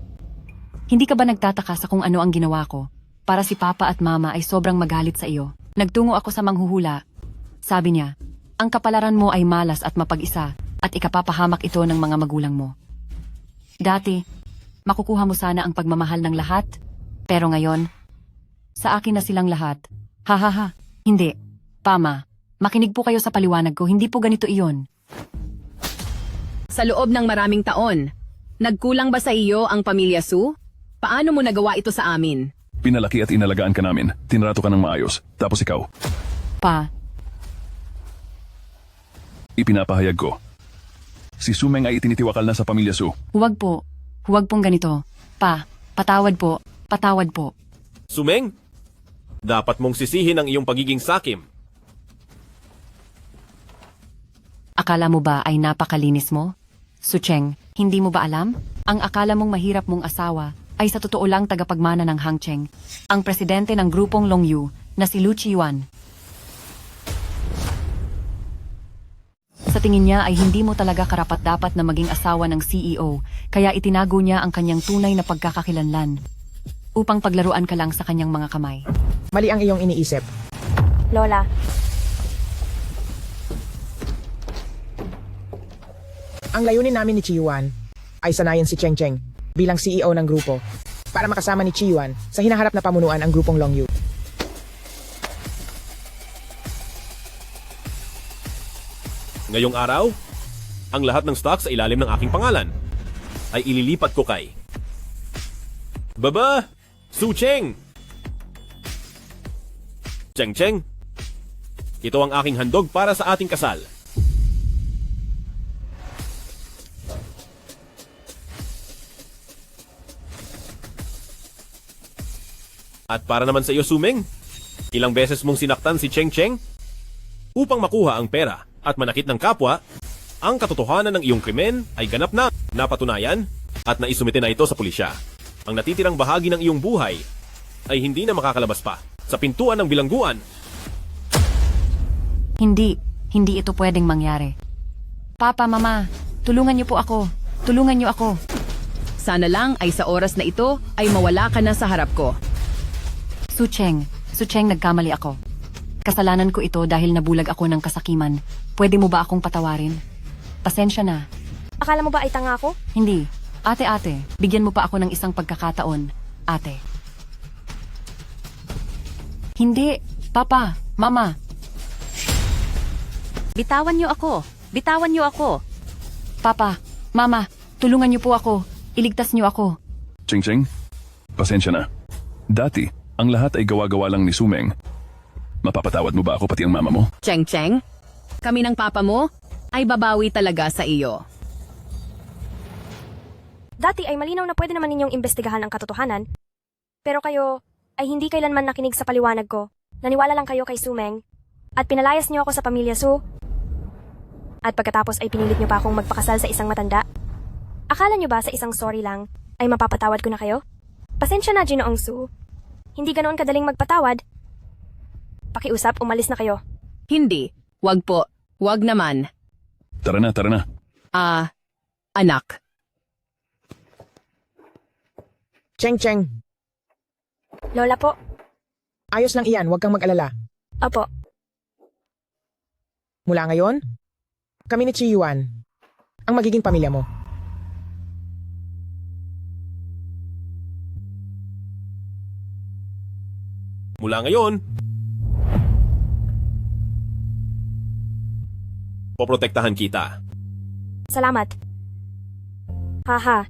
hindi ka ba nagtataka sa kung ano ang ginawa ko? Para si Papa at Mama ay sobrang magalit sa iyo. Nagtungo ako sa manghuhula. Sabi niya, ang kapalaran mo ay malas at mapag-isa at ikapapahamak ito ng mga magulang mo. Dati, makukuha mo sana ang pagmamahal ng lahat, pero ngayon, sa akin na silang lahat. Ha ha ha, hindi. Pama, makinig po kayo sa paliwanag ko, hindi po ganito iyon. Sa loob ng maraming taon, nagkulang ba sa iyo ang pamilya Su? Paano mo nagawa ito sa amin? Pinalaki at inalagaan ka namin. Tinrato ka ng maayos. Tapos ikaw, Pa, ipinapahayag ko. Si Sumeng ay itinitiwakal na sa pamilya Su. huwag po. Huwag pong ganito. Pa, patawad po. Patawad po. Sumeng, dapat mong sisihin ang iyong pagiging sakim. Akala mo ba ay napakalinis mo? Sucheng, hindi mo ba alam? Ang akala mong mahirap mong asawa ay sa totoo lang tagapagmana ng Hangcheng, ang presidente ng grupong Longyu na si Lu Chiyuan. Sa tingin niya ay hindi mo talaga karapat-dapat na maging asawa ng CEO, kaya itinago niya ang kanyang tunay na pagkakakilanlan upang paglaruan ka lang sa kanyang mga kamay. Mali ang iyong iniisip. Lola, Ang layunin namin ni Chiyuan ay sanayin si Cheng Cheng bilang CEO ng grupo para makasama ni Chiyuan sa hinaharap na pamunuan ang grupong Longyu. Ngayong araw, ang lahat ng stock sa ilalim ng aking pangalan ay ililipat ko kay Baba Su Cheng. Cheng Cheng, ito ang aking handog para sa ating kasal. At para naman sa iyo, Sumeng, ilang beses mong sinaktan si Cheng Cheng upang makuha ang pera at manakit ng kapwa, ang katotohanan ng iyong krimen ay ganap na napatunayan at naisumite na ito sa pulisya. Ang natitirang bahagi ng iyong buhay ay hindi na makakalabas pa sa pintuan ng bilangguan. Hindi ito pwedeng mangyari. Papa, Mama, tulungan niyo po ako. Tulungan niyo ako. Sana lang ay sa oras na ito ay mawala ka na sa harap ko. Sucheng, nagkamali ako. Kasalanan ko ito dahil nabulag ako ng kasakiman. Pwede mo ba akong patawarin? Pasensya na. akala mo ba ay tanga ako? Hindi. Ate, bigyan mo pa ako ng isang pagkakataon, ate. Hindi. Papa, Mama. Bitawan niyo ako. Bitawan niyo ako. Papa, Mama, tulungan niyo po ako. Iligtas niyo ako. Cheng Cheng, pasensya na. Dati, ang lahat ay gawa-gawa lang ni Sumeng. Mapapatawad mo ba ako pati ang mama mo? Cheng Cheng, kami ng papa mo ay babawi talaga sa iyo. Dati ay malinaw na pwede naman ninyong imbestigahan ang katotohanan. Pero kayo ay hindi kailanman nakinig sa paliwanag ko. Naniwala lang kayo kay Sumeng. At pinalayas niyo ako sa pamilya Su. At pagkatapos ay pinilit niyo pa akong magpakasal sa isang matanda. Akala niyo ba sa isang sorry lang ay mapapatawad ko na kayo? Pasensya na, Ginoong Su. Hindi ganoon kadaling magpatawad. Pakiusap, umalis na kayo. Hindi. Wag po. Wag naman. Tara na. Anak. Cheng Cheng, Lola po. ayos lang iyan, huwag kang mag-alala. Opo. Mula ngayon, kami ni Chiyuan ang magiging pamilya mo. Mula ngayon, poprotektahan kita. Salamat. Haha,